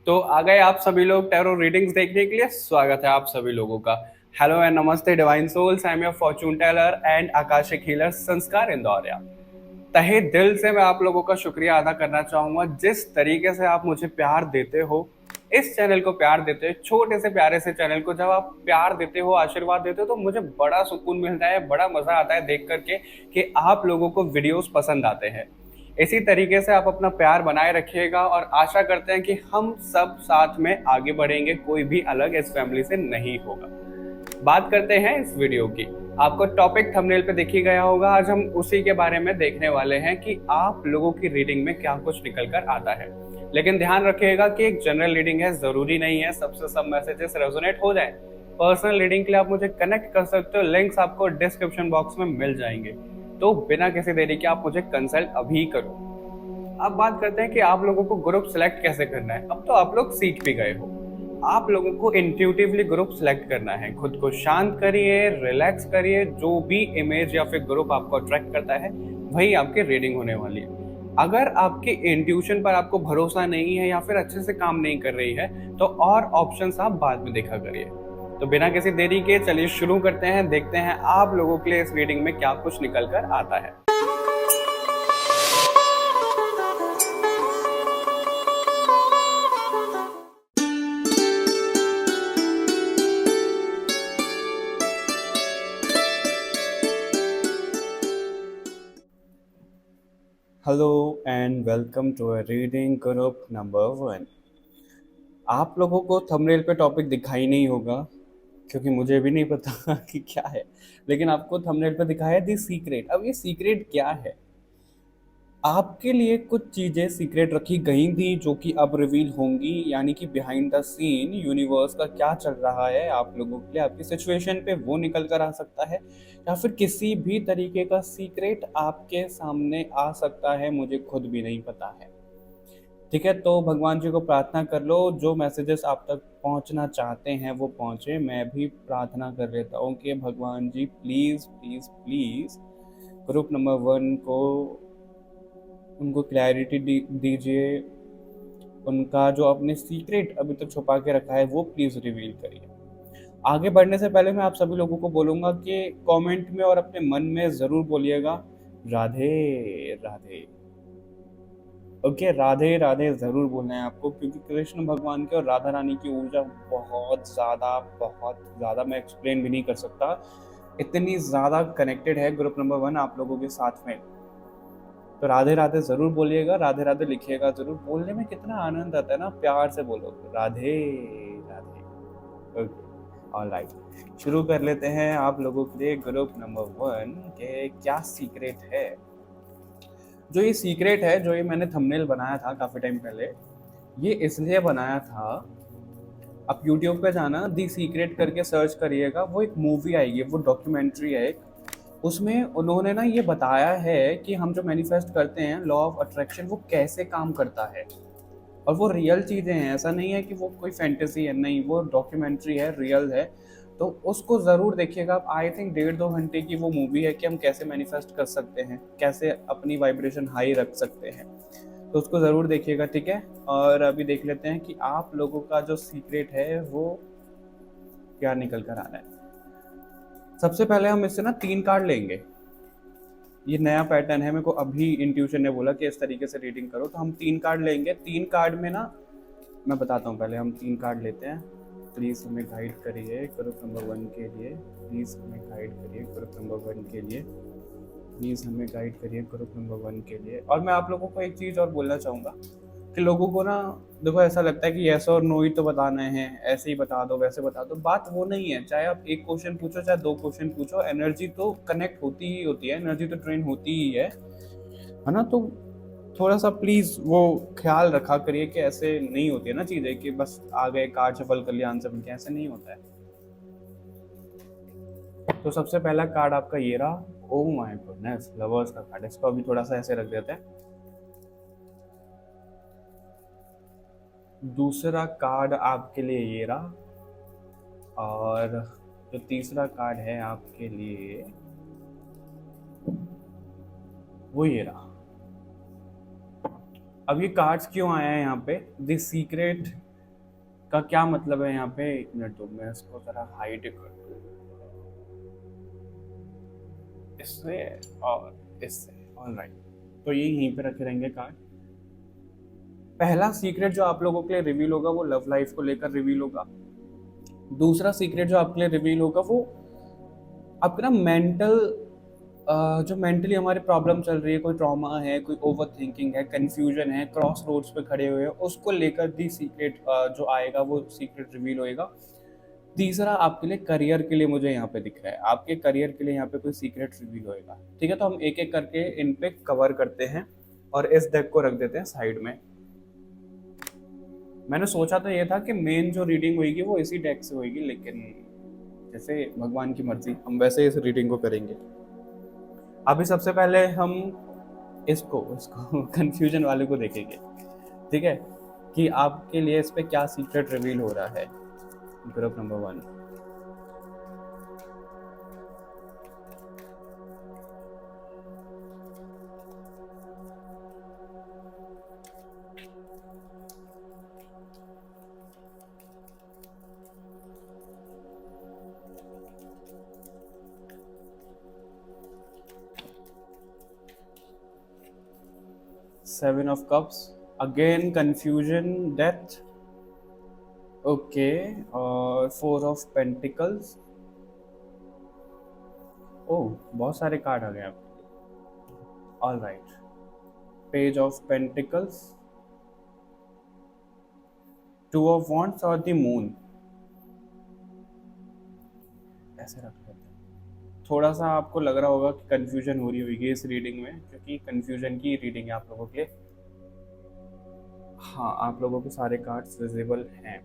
तो आ गए आप सभी लोग टैरो रीडिंग्स देखने के लिए। स्वागत है आप सभी लोगों का। हेलो एंड नमस्ते divine souls, I am your fortune teller and akashic healer Sanskar Indoria. तहे दिल से मैं आप लोगों का शुक्रिया अदा करना चाहूंगा जिस तरीके से आप मुझे प्यार देते हो। इस चैनल को प्यार देते हो, छोटे से प्यारे से चैनल को जब आप प्यार देते हो, आशीर्वाद देते हो, तो मुझे बड़ा सुकून मिलता है, बड़ा मजा आता है देख करके कि आप लोगों को वीडियोस पसंद आते हैं। इसी तरीके से आप अपना प्यार बनाए रखिएगा और आशा करते हैं कि हम सब साथ में आगे बढ़ेंगे, कोई भी अलग इस फैमिली से नहीं होगा। बात करते हैं इस वीडियो की। आपको टॉपिक थंबनेल पे दिख ही गया होगा। आज हम उसी के बारे में देखने वाले हैं कि आप लोगों की रीडिंग में क्या कुछ निकल कर आता है। लेकिन ध्यान रखिएगा कि एक जनरल रीडिंग है, जरूरी नहीं है सबसे सब मैसेजेस रेजोनेट हो जाए। पर्सनल रीडिंग के लिए आप मुझे कनेक्ट कर सकते हो, लिंक्स आपको डिस्क्रिप्शन बॉक्स में मिल जाएंगे। तो बिना किसी देरी के आप मुझे कंसल्ट अभी करो। अब बात करते हैं कि आप लोगों को ग्रुप सेलेक्ट कैसे करना है। अब तो आप लोग सीख भी गए हो। आप लोगों को इंट्यूटिवली ग्रुप सेलेक्ट करना है। खुद को शांत करिए, रिलैक्स करिए, जो भी इमेज या फिर ग्रुप आपको अट्रैक्ट करता है वही आपकी रीडिंग होने वाली है। अगर आपके इंट्यूशन पर आपको भरोसा नहीं है या फिर अच्छे से काम नहीं कर रही है तो और ऑप्शंस आप बाद में देखा करिए। तो बिना किसी देरी के चलिए शुरू करते हैं, देखते हैं आप लोगों के लिए इस रीडिंग में क्या कुछ निकल कर आता है। Hello and welcome to a reading group number 1। आप लोगों को थंबनेल पे टॉपिक दिखाई नहीं होगा क्योंकि मुझे भी नहीं पता कि क्या है, लेकिन आपको थंबनेल पे दिखाया दी सीक्रेट। अब ये सीक्रेट क्या है? आपके लिए कुछ चीजें सीक्रेट रखी गई थी जो कि अब रिवील होंगी, यानी कि बिहाइंड द सीन यूनिवर्स का क्या चल रहा है आप लोगों के लिए, आपकी सिचुएशन पे वो निकल कर आ सकता है, या फिर किसी भी तरीके का सीक्रेट आपके सामने आ सकता है, मुझे खुद भी नहीं पता है। ठीक है, तो भगवान जी को प्रार्थना कर लो जो मैसेजेस आप तक पहुंचना चाहते हैं वो पहुंचे। मैं भी प्रार्थना कर लेता हूँ कि भगवान जी please please please group number 1 को उनको क्लैरिटी दीजिए। उनका जो आपने सीक्रेट अभी तक छुपा के रखा है वो प्लीज रिवील करिए। आगे बढ़ने से पहले मैं आप सभी लोगों को बोलूंगा कि कमेंट में और अपने मन में जरूर बोलिएगा राधे राधे। ओके, राधे राधे जरूर बोलना है आपको, क्योंकि कृष्ण भगवान की और राधा रानी की ऊर्जा बहुत ज्यादा मैं एक्सप्लेन भी नहीं कर सकता, इतनी ज्यादा कनेक्टेड है ग्रुप नंबर 1 आप लोगों के साथ में। तो राधे राधे जरूर बोलिएगा, राधे राधे लिखिएगा जरूर। बोलने में कितना आनंद आता है ना, प्यार से बोलो राधे राधे। ओके, ऑलराइट, शुरू कर लेते हैं आप लोगों के लिए ग्रुप नंबर 1 के क्या सीक्रेट है। जो ये सीक्रेट है, जो ये मैंने थंबनेल बनाया था काफी टाइम पहले, ये इसलिए बनाया था। आप यूट्यूब पे जाना, दी सीक्रेट करके सर्च करिएगा, वो एक मूवी आएगी, वो डॉक्यूमेंट्री है एक। उसमें उन्होंने ना ये बताया है कि हम जो मैनिफेस्ट करते हैं, लॉ ऑफ अट्रैक्शन, वो कैसे काम करता है। और वो रियल चीज़ें हैं, ऐसा नहीं है कि वो कोई फैंटेसी है, नहीं, वो डॉक्यूमेंट्री है, रियल है। तो उसको ज़रूर देखिएगा आप। आई थिंक 1.5-2 घंटे की वो मूवी है कि हम कैसे मैनिफेस्ट कर सकते हैं, कैसे अपनी वाइब्रेशन हाई रख सकते हैं। तो उसको ज़रूर देखिएगा, ठीक है। और अभी देख लेते हैं कि आप लोगों का जो सीक्रेट है वो क्या निकल कर आ रहा है। सबसे पहले हम इससे ना 3 कार्ड लेंगे। ये नया पैटर्न है, मेरे को अभी इंट्यूशन ने बोला कि इस तरीके से रीडिंग करो, तो हम 3 कार्ड लेंगे। 3 कार्ड में ना मैं बताता हूँ, पहले हम 3 कार्ड लेते हैं। प्लीज़ हमें गाइड करिए ग्रुप नंबर 1 के लिए, प्लीज़ हमें गाइड करिए ग्रुप नंबर 1 के लिए, प्लीज़ हमें गाइड करिए ग्रुप नंबर 1 के लिए। और मैं आप लोगों को एक चीज़ और बोलना चाहूँगा कि लोगों को ना, देखो, ऐसा लगता है कि यस और नो ही तो बताना है, ऐसे ही बता दो, वैसे बता दो। बात वो नहीं है। चाहे आप एक क्वेश्चन पूछो, चाहे 2 क्वेश्चन पूछो, एनर्जी तो कनेक्ट होती ही होती है, एनर्जी तो ट्रेन होती ही है ना। तो थोड़ा सा प्लीज वो ख्याल रखा करिए कि ऐसे नहीं होती है ना चीजें कि बस आ गए कार्ड सफल कर लिया, आंसर मिल गया, ऐसे नहीं होता है। तो सबसे पहला कार्ड आपका ये रहा। ओ माय गुडनेस, लवर्स का कार्ड। इसको अभी थोड़ा सा ऐसे रख देते हैं। दूसरा कार्ड आपके लिए ये रहा, और जो तीसरा कार्ड है आपके लिए वो ये रहा। अब ये कार्ड्स क्यों आया है यहाँ पे? द सीक्रेट का क्या मतलब है यहाँ पे, 1 मिनट दो, मैं इसको जरा हाइड कर दूँ इससे और इससे। ऑलराइट, तो ये यहीं पे रखे रहेंगे कार्ड। पहला सीक्रेट जो आप लोगों के लिए रिवील होगा वो लव लाइफ को लेकर रिवील होगा। दूसरा सीक्रेट जो आपके लिए रिवील होगा वो आपका ना मेंटल, जो मेंटली हमारी प्रॉब्लम चल रही है, कोई ट्रॉमा है, कोई ओवर थिंकिंग है, कंफ्यूजन है, क्रॉस रोड्स पे खड़े हुए हैं, उसको लेकर दी सीक्रेट जो आएगा वो सीक्रेट रिवील होएगा। तीसरा आपके लिए करियर के लिए मुझे यहाँ पे दिख रहा है, आपके करियर के लिए यहाँ पे कोई सीक्रेट रिवील होएगा। ठीक है, तो हम एक एक करके इन पे कवर करते हैं और इस डेक को रख देते हैं साइड में। मैंने सोचा तो ये था कि मेन जो रीडिंग होगी वो इसी डेक से होगी, लेकिन जैसे भगवान की मर्जी, हम वैसे इस रीडिंग को करेंगे। अभी सबसे पहले हम इसको इसको कंफ्यूजन वाले को देखेंगे। ठीक है, कि आपके लिए इस पे क्या सीक्रेट रिवील हो रहा है। Group number 1, seven of cups, again confusion, death, okay, और 4 ऑफ पेंटिकल्स। ओह, बहुत सारे कार्ड आ गए आपके। All right, page of pentacles, 2 of wands और द मून। ऐसे रख लेते हैं। थोड़ा सा आपको लग रहा होगा कि कंफ्यूजन हो रही होगी इस रीडिंग में, क्योंकि कंफ्यूजन की रीडिंग है आप लोगों के लिए। हाँ, आप लोगों के सारे कार्ड्स विजिबल हैं।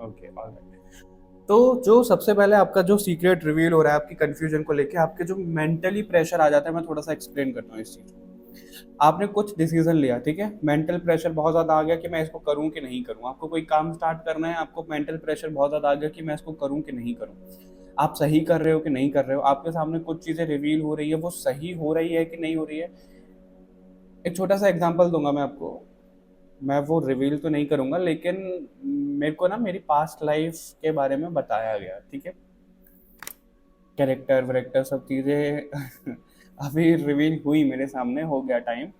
Okay, alright. तो जो सबसे पहले आपका जो सीक्रेट रिवील हो रहा है आपकी कंफ्यूजन को लेके, आपके जो मेंटली प्रेशर आ जाता है, मैं थोड़ा सा एक्सप्लेन करता हूँ इस चीज़ को। आपने कुछ डिसीजन लिया, ठीक है, मेंटल प्रेशर बहुत ज़्यादा आ गया कि मैं इसको करूँ कि नहीं करूँ। आपको कोई काम स्टार्ट करना है, आपको मेंटल प्रेशर बहुत ज़्यादा आ गया कि मैं इसको करूँ कि नहीं करूँ। आप सही कर रहे हो कि नहीं कर रहे हो, आपके सामने कुछ चीज़ें रिवील हो रही है, वो सही हो रही है कि नहीं हो रही है। एक छोटा सा एग्जांपल दूंगा मैं आपको, मैं वो रिवील तो नहीं करूंगा, लेकिन मेरे को ना मेरी पास्ट लाइफ के बारे में बताया गया। ठीक है, कैरेक्टर वैरेक्टर सब चीज़ें अभी रिवील हुई मेरे सामने, हो गया टाइम।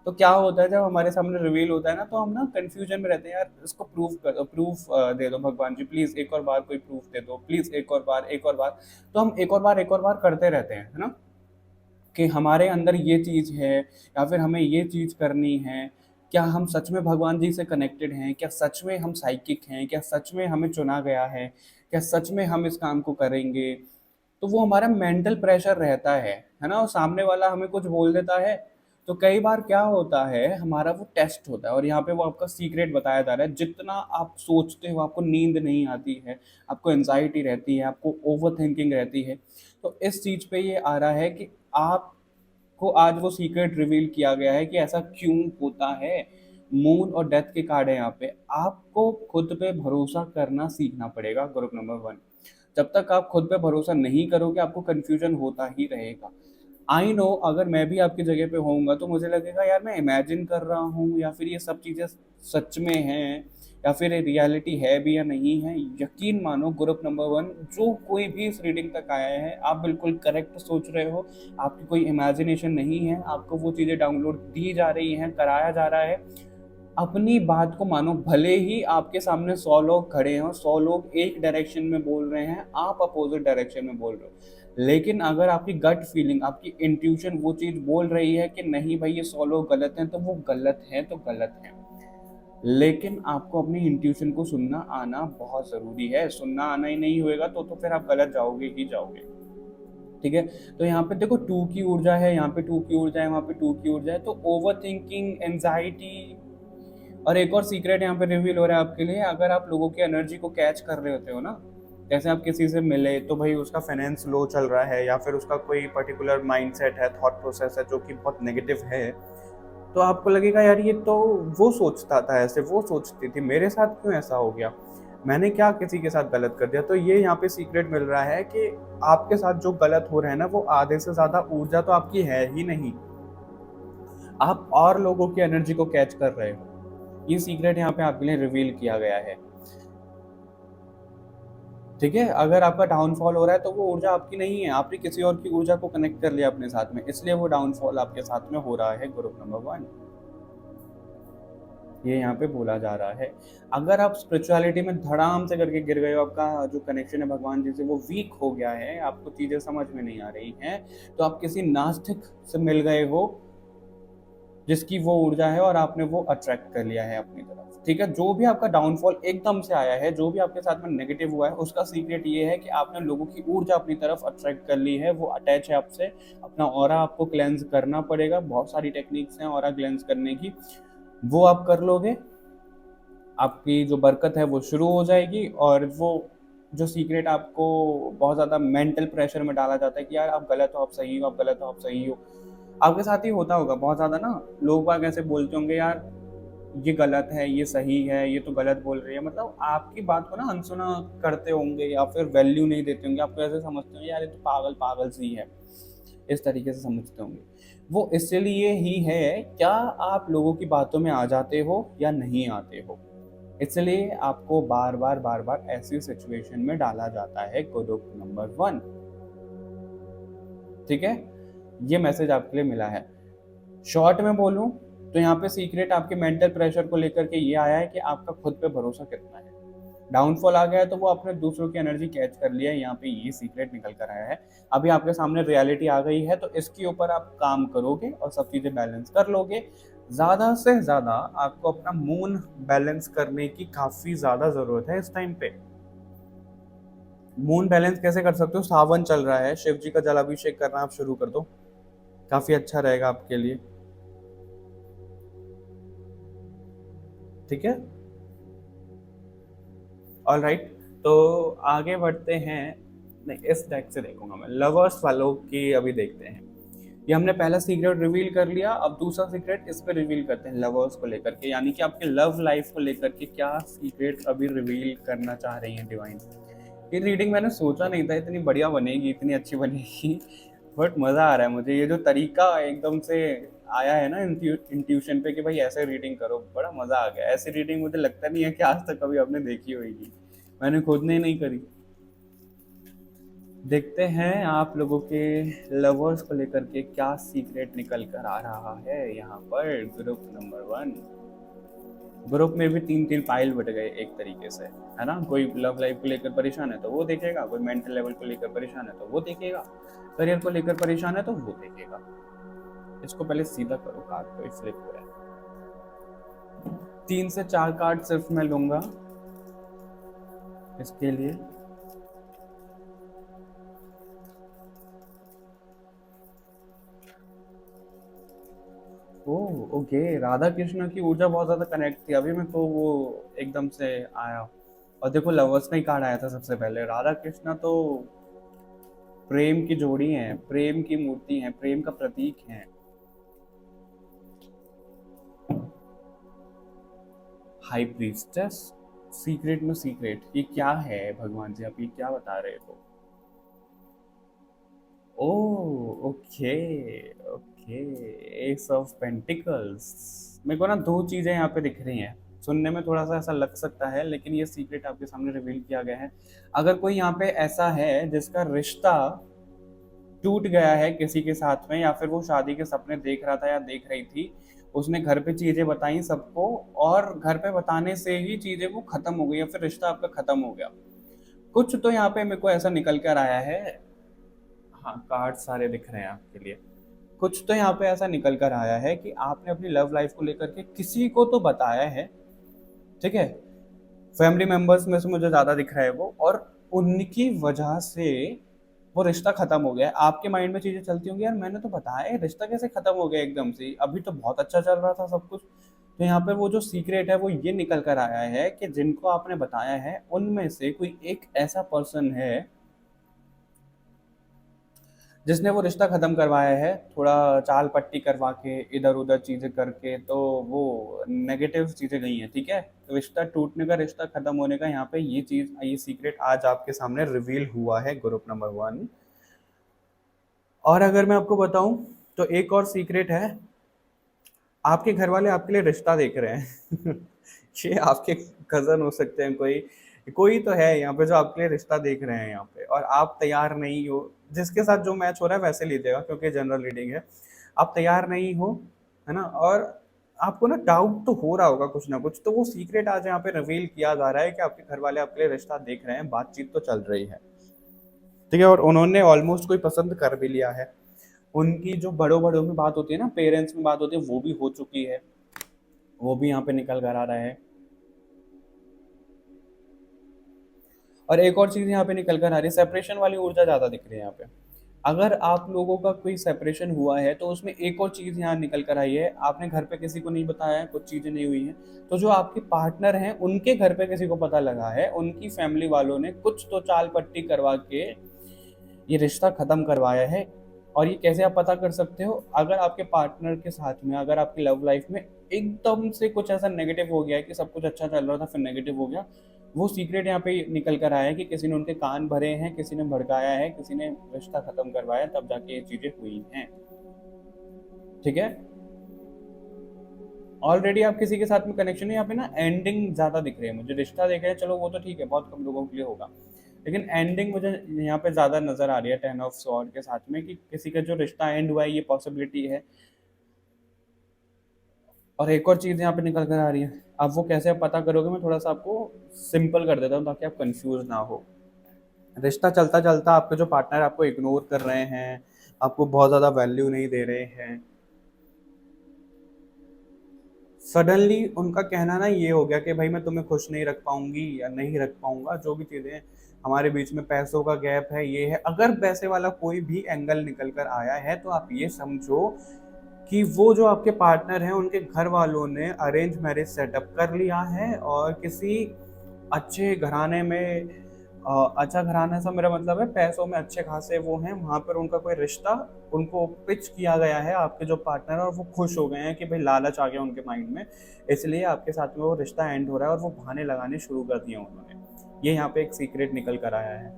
तो क्या होता है जब हमारे सामने रिवील होता है ना, तो हम ना कंफ्यूजन में रहते हैं, यार इसको प्रूफ दे दो भगवान जी, प्लीज़ एक और बार कोई प्रूफ दे दो, प्लीज़ एक और बार, एक और बार। तो हम एक और बार करते रहते हैं, है ना, कि हमारे अंदर ये चीज़ है या फिर हमें ये चीज़ करनी है। क्या हम सच में भगवान जी से कनेक्टेड हैं? क्या सच में हम साइकिक हैं? क्या सच में हमें चुना गया है? क्या सच में हम इस काम को करेंगे? तो वो हमारा मेंटल प्रेशर रहता है ना, और सामने वाला हमें कुछ बोल देता है। तो कई बार क्या होता है, हमारा वो टेस्ट होता है और यहाँ पे वो आपका सीक्रेट बताया जा रहा है। जितना आप सोचते हो, आपको नींद नहीं आती है, आपको एंजाइटी रहती है, आपको ओवर थिंकिंग रहती है। तो इस चीज़ पे ये आ रहा है कि आपको आज वो सीक्रेट रिवील किया गया है कि ऐसा क्यों होता है। मून और डेथ के कार्ड है यहाँ पे। आपको खुद पे भरोसा करना सीखना पड़ेगा, ग्रुप नंबर 1। जब तक आप खुद पे भरोसा नहीं करोगे, आपको कंफ्यूजन होता ही रहेगा। आई नो, अगर मैं भी आपकी जगह पे होऊंगा तो मुझे लगेगा यार मैं इमेजिन कर रहा हूँ, या फिर ये सब चीज़ें सच में हैं, या फिर ये रियलिटी है भी या नहीं है। यकीन मानो ग्रुप नंबर 1, जो कोई भी इस रीडिंग तक आया है, आप बिल्कुल करेक्ट सोच रहे हो। आपकी कोई इमेजिनेशन नहीं है, आपको वो चीज़ें डाउनलोड दी जा रही हैं, कराया जा रहा है। अपनी बात को मानो, भले ही आपके सामने 100 लोग खड़े हैं और 100 लोग एक डायरेक्शन में बोल रहे हैं, आप अपोजिट डायरेक्शन में बोल रहे हो, लेकिन अगर आपकी गट फीलिंग, आपकी इंट्यूशन वो चीज़ बोल रही है कि नहीं भाई ये 100 लोग गलत हैं, तो वो गलत है तो गलत है। लेकिन आपको अपनी इंट्यूशन को सुनना आना बहुत ज़रूरी है। सुनना आना ही नहीं होएगा तो फिर आप गलत जाओगे ही जाओगे। ठीक है, तो यहाँ पे देखो 2 की ऊर्जा है, यहाँ पे 2 की ऊर्जा है, वहाँ पे 2 की ऊर्जा है। तो ओवर थिंकिंग, एंजाइटी। और एक और सीक्रेट यहाँ पे रिवील हो रहा है आपके लिए, अगर आप लोगों की एनर्जी को कैच कर रहे होते हो ना, जैसे आप किसी से मिले तो भाई उसका फाइनेंस लो चल रहा है, या फिर उसका कोई पर्टिकुलर माइंडसेट है, थॉट प्रोसेस है जो कि बहुत नेगेटिव है, तो आपको लगेगा यार ये तो वो सोचता था ऐसे, वो सोचती थी, मेरे साथ क्यों ऐसा हो गया, मैंने क्या किसी के साथ गलत कर दिया। तो ये यहाँ पे सीक्रेट मिल रहा है कि आपके साथ जो गलत हो रहा है ना, वो आधे से ज़्यादा ऊर्जा तो आपकी है ही नहीं, आप और लोगों की एनर्जी को कैच कर रहे हो। ये सीक्रेट यहाँ पे आपके लिए रिवील किया गया है। ठीक है, अगर आपका डाउनफॉल हो रहा है तो वो ऊर्जा आपकी नहीं है, आपने किसी और की ऊर्जा को कनेक्ट कर लिया अपने साथ में, इसलिए वो डाउनफॉल आपके साथ में हो रहा है ग्रुप नंबर 1। ये यहाँ पे बोला जा रहा है। अगर आप स्पिरिचुअलिटी में धड़ाम से करके गिर गए हो, आपका जो कनेक्शन है भगवान जी से वो वीक हो गया है, आपको चीज़ें समझ में नहीं आ रही हैं, तो आप किसी नास्तिक से मिल गए हो जिसकी वो ऊर्जा है और आपने वो अट्रैक्ट कर लिया है अपनी तरफ। ठीक है, जो भी आपका डाउनफॉल एकदम से आया है, जो भी आपके साथ में नेगेटिव हुआ है, उसका सीक्रेट ये है कि आपने लोगों की ऊर्जा अपनी तरफ अट्रैक्ट कर ली है, वो अटैच है आपसे। अपना ऑरा आपको क्लेंज करना पड़ेगा, बहुत सारी टेक्निक्स हैं ऑरा क्लेंज करने की, वो आप कर लोगे, आपकी जो बरकत है वो शुरू हो जाएगी। और वो जो सीक्रेट आपको बहुत ज़्यादा मेंटल प्रेशर में डाला जाता है कि यार आप गलत हो, आप सही हो, आप गलत हो, आप सही हो, आपके साथ ही होता होगा बहुत ज़्यादा ना। लोग बाग ऐसे बोलते होंगे यार ये गलत है, ये सही है, ये तो गलत बोल रही है, मतलब आपकी बात को ना अनसुना करते होंगे या फिर वैल्यू नहीं देते होंगे, आपको ऐसे समझते होंगे यार ये तो पागल पागल सी है, इस तरीके से समझते होंगे। वो इसलिए ही है, क्या आप लोगों की बातों में आ जाते हो या नहीं आते हो, इसलिए आपको बार बार ऐसी सिचुएशन में डाला जाता है ग्रुप नंबर 1। ठीक है, ये मैसेज आपके लिए मिला है। शॉर्ट में बोलूं तो यहाँ पे सीक्रेट आपके मेंटल प्रेशर को लेकर के ये आया है कि आपका खुद पे भरोसा कितना है। डाउनफॉल आ गया है तो वो आपने दूसरों की एनर्जी कैच कर लिया है, यहाँ पे ये सीक्रेट निकल कर आया है। अभी आपके सामने रियलिटी आ गई है तो इसके ऊपर आप काम करोगे और सब चीज़ें बैलेंस कर लोगे। ज़्यादा से ज़्यादा आपको अपना मून बैलेंस करने की काफ़ी ज़्यादा ज़रूरत है इस टाइम पे। मून बैलेंस कैसे कर सकते हो, सावन चल रहा है, शिव जी का जलाभिषेक करना आप शुरू कर दो, काफ़ी अच्छा रहेगा आपके लिए। ठीक है, ऑल राइट, तो आगे बढ़ते हैं। नहीं, इस डेक से देखूंगा मैं, लवर्स वालों की अभी देखते हैं। ये हमने पहला सीक्रेट रिवील कर लिया, अब दूसरा सीक्रेट इस पे रिवील करते हैं लवर्स को लेकर के, यानी कि आपके लव लाइफ को लेकर के क्या सीक्रेट अभी रिवील करना चाह रही हैं डिवाइन। ये रीडिंग मैंने सोचा नहीं था इतनी बढ़िया बनेगी, इतनी अच्छी बनेगी, बट मज़ा आ रहा है मुझे। ये जो तरीका एकदम से आया है ना इंट्यूशन पे कि भाई ऐसे रीडिंग करो, बड़ा मज़ा आ गया। ऐसी रीडिंग मुझे लगता नहीं है कि आज तक कभी आपने देखी होगी, मैंने खुद ने नहीं करी। देखते हैं आप लोगों के लवर्स को लेकर के क्या सीक्रेट निकल कर आ रहा है यहाँ पर ग्रुप नंबर 1। ग्रुप में भी 3-3 फाइल बट गए एक तरीके से, है ना। कोई लव लाइफ को लेकर परेशान है तो वो देखेगा, कोई मेंटल लेवल को लेकर परेशान है तो वो देखेगा, करियर को लेकर परेशान है तो वो देखेगा। इसको पहले सीधा करो, कार्ड कोई फ्लिप हो रहा है। 3 से 4 कार्ड सिर्फ मैं लूंगा इसके लिए। ओह ओके, राधा कृष्ण की ऊर्जा बहुत ज्यादा कनेक्ट थी, अभी मेरे को वो एकदम से आया। और देखो लवर्स का ही कार्ड आया था सबसे पहले। राधा कृष्ण तो प्रेम की जोड़ी हैं, प्रेम की मूर्ति हैं, प्रेम का प्रतीक हैं। हाई प्रीस्टेस, सीक्रेट में सीक्रेट, ये क्या है भगवान जी, आप ये क्या बता रहे हो। Oh okay okay, S of pentacles. मेरे को ना दो चीजें यहाँ पे दिख रही हैं, सुनने में थोड़ा सा ऐसा लग सकता है लेकिन ये सीक्रेट आपके सामने रिवील किया गया है। अगर कोई यहाँ पे ऐसा है जिसका रिश्ता टूट गया है किसी के साथ में, या फिर वो शादी के सपने देख रहा था या देख रही थी, उसने घर पे चीजें बताई सबको और घर पे बताने से ही चीजें वो खत्म हो गई या फिर रिश्ता आपका खत्म हो गया, कुछ तो यहाँ पे मेरे को ऐसा निकल कर आया है। हाँ, कार्ड सारे दिख रहे हैं आपके लिए। कुछ तो यहाँ पे ऐसा निकल कर आया है कि आपने अपनी लव लाइफ को लेकर के किसी को तो बताया है, ठीक है। फैमिली मेंबर्स में से मुझे ज्यादा दिख रहा है वो, और उनकी वजह से वो रिश्ता खत्म हो गया है। आपके माइंड में चीजें चलती होंगी, यार मैंने तो बताया है, रिश्ता कैसे खत्म हो गया एकदम से, अभी तो बहुत अच्छा चल रहा था सब कुछ। तो यहाँ पे वो जो सीक्रेट है वो ये निकल कर आया है कि जिनको आपने बताया है उनमें से कोई एक ऐसा पर्सन है जिसने वो रिश्ता ख़त्म करवाया है, थोड़ा चाल पट्टी करवा के, इधर उधर चीज़ें करके, तो वो नेगेटिव चीज़ें गई हैं, ठीक है। तो रिश्ता टूटने का, रिश्ता ख़त्म होने का यहाँ पे ये चीज़, ये सीक्रेट आज आपके सामने रिवील हुआ है ग्रुप नंबर 1। और अगर मैं आपको बताऊं तो एक और सीक्रेट है, आपके घर वाले आपके लिए रिश्ता देख रहे हैं ये आपके कज़न हो सकते हैं कोई, कोई तो है यहाँ पे जो आपके लिए रिश्ता देख रहे हैं यहाँ पे, और आप तैयार नहीं हो। जिसके साथ जो मैच हो रहा है वैसे लीजिएगा, क्योंकि जनरल रीडिंग है। आप तैयार नहीं हो, है ना, और आपको ना डाउट तो हो रहा होगा कुछ ना कुछ, तो वो सीक्रेट आज यहाँ पे रिवील किया जा रहा है कि आपके घर वाले आपके लिए रिश्ता देख रहे हैं, बातचीत तो चल रही है। ठीक है, और उन्होंने ऑलमोस्ट कोई पसंद कर भी लिया है। उनकी जो बड़ों बड़ों में बात होती है ना, पेरेंट्स में बात होती है, वो भी हो चुकी है। वो भी यहाँ पे निकल कर आ रहा है। और एक और चीज यहाँ पे निकल कर आ रही है, सेपरेशन वाली ऊर्जा ज्यादा दिख रही है यहाँ पे। अगर आप लोगों का कोई सेपरेशन हुआ है तो उसमें एक और चीज यहाँ निकल कर आई है, आपने घर पे किसी को नहीं बताया है, कुछ चीजें नहीं हुई हैं, तो जो आपके पार्टनर हैं उनके घर पे किसी को पता लगा है, उनकी फैमिली वालों ने कुछ तो चाल पट्टी करवा के ये रिश्ता खत्म करवाया है। और ये कैसे आप पता कर सकते हो? अगर आपके पार्टनर के साथ में, अगर आपकी लव लाइफ में एकदम से कुछ ऐसा नेगेटिव हो गया है कि सब कुछ अच्छा चल रहा था फिर नेगेटिव हो गया, वो सीक्रेट यहाँ पे निकल कर आया है कि किसी ने उनके कान भरे हैं, किसी ने भड़काया है, किसी ने रिश्ता खत्म करवाया, तब जाके ये चीजें हुई हैं। ठीक है, ऑलरेडी आप किसी के साथ में कनेक्शन है, यहाँ पे ना एंडिंग ज्यादा दिख रही है मुझे। रिश्ता देख रहे हैं, चलो वो तो ठीक है, बहुत कम लोगों के लिए होगा, लेकिन एंडिंग मुझे यहाँ पे ज्यादा नजर आ रही है टेन ऑफ स्वॉर्ड के साथ में, कि किसी का जो रिश्ता एंड हुआ है, ये पॉसिबिलिटी है। और एक और चीज यहाँ पे निकल कर आ रही है, अब वो कैसे आप पता करोगे, मैं थोड़ा सा आपको सिंपल कर देता हूँ ताकि आप कंफ्यूज ना हो। रिश्ता चलता चलता आपके जो पार्टनर आपको इग्नोर कर रहे हैं, आपको बहुत ज्यादा वैल्यू नहीं दे रहे हैं, सडनली उनका कहना ना ये हो गया कि भाई मैं तुम्हें खुश नहीं रख पाऊंगी या नहीं रख पाऊंगा, जो भी चीजें हमारे बीच में, पैसों का गैप है, ये है, अगर पैसे वाला कोई भी एंगल निकल कर आया है तो आप ये समझो कि वो जो आपके पार्टनर हैं उनके घर वालों ने अरेंज मैरिज सेटअप कर लिया है, और किसी अच्छे घराने में, अच्छा घराना से मेरा मतलब है पैसों में अच्छे खासे वो हैं, वहां पर उनका कोई रिश्ता उनको पिच किया गया है, आपके जो पार्टनर, और वो खुश हो गए हैं कि भाई लालच आ गया उनके माइंड में, इसलिए आपके साथ में वो रिश्ता एंड हो रहा है, और वो बहाने लगाने शुरू कर दिए उन्होंने। ये यहाँ पे एक सीक्रेट निकल कर आया है।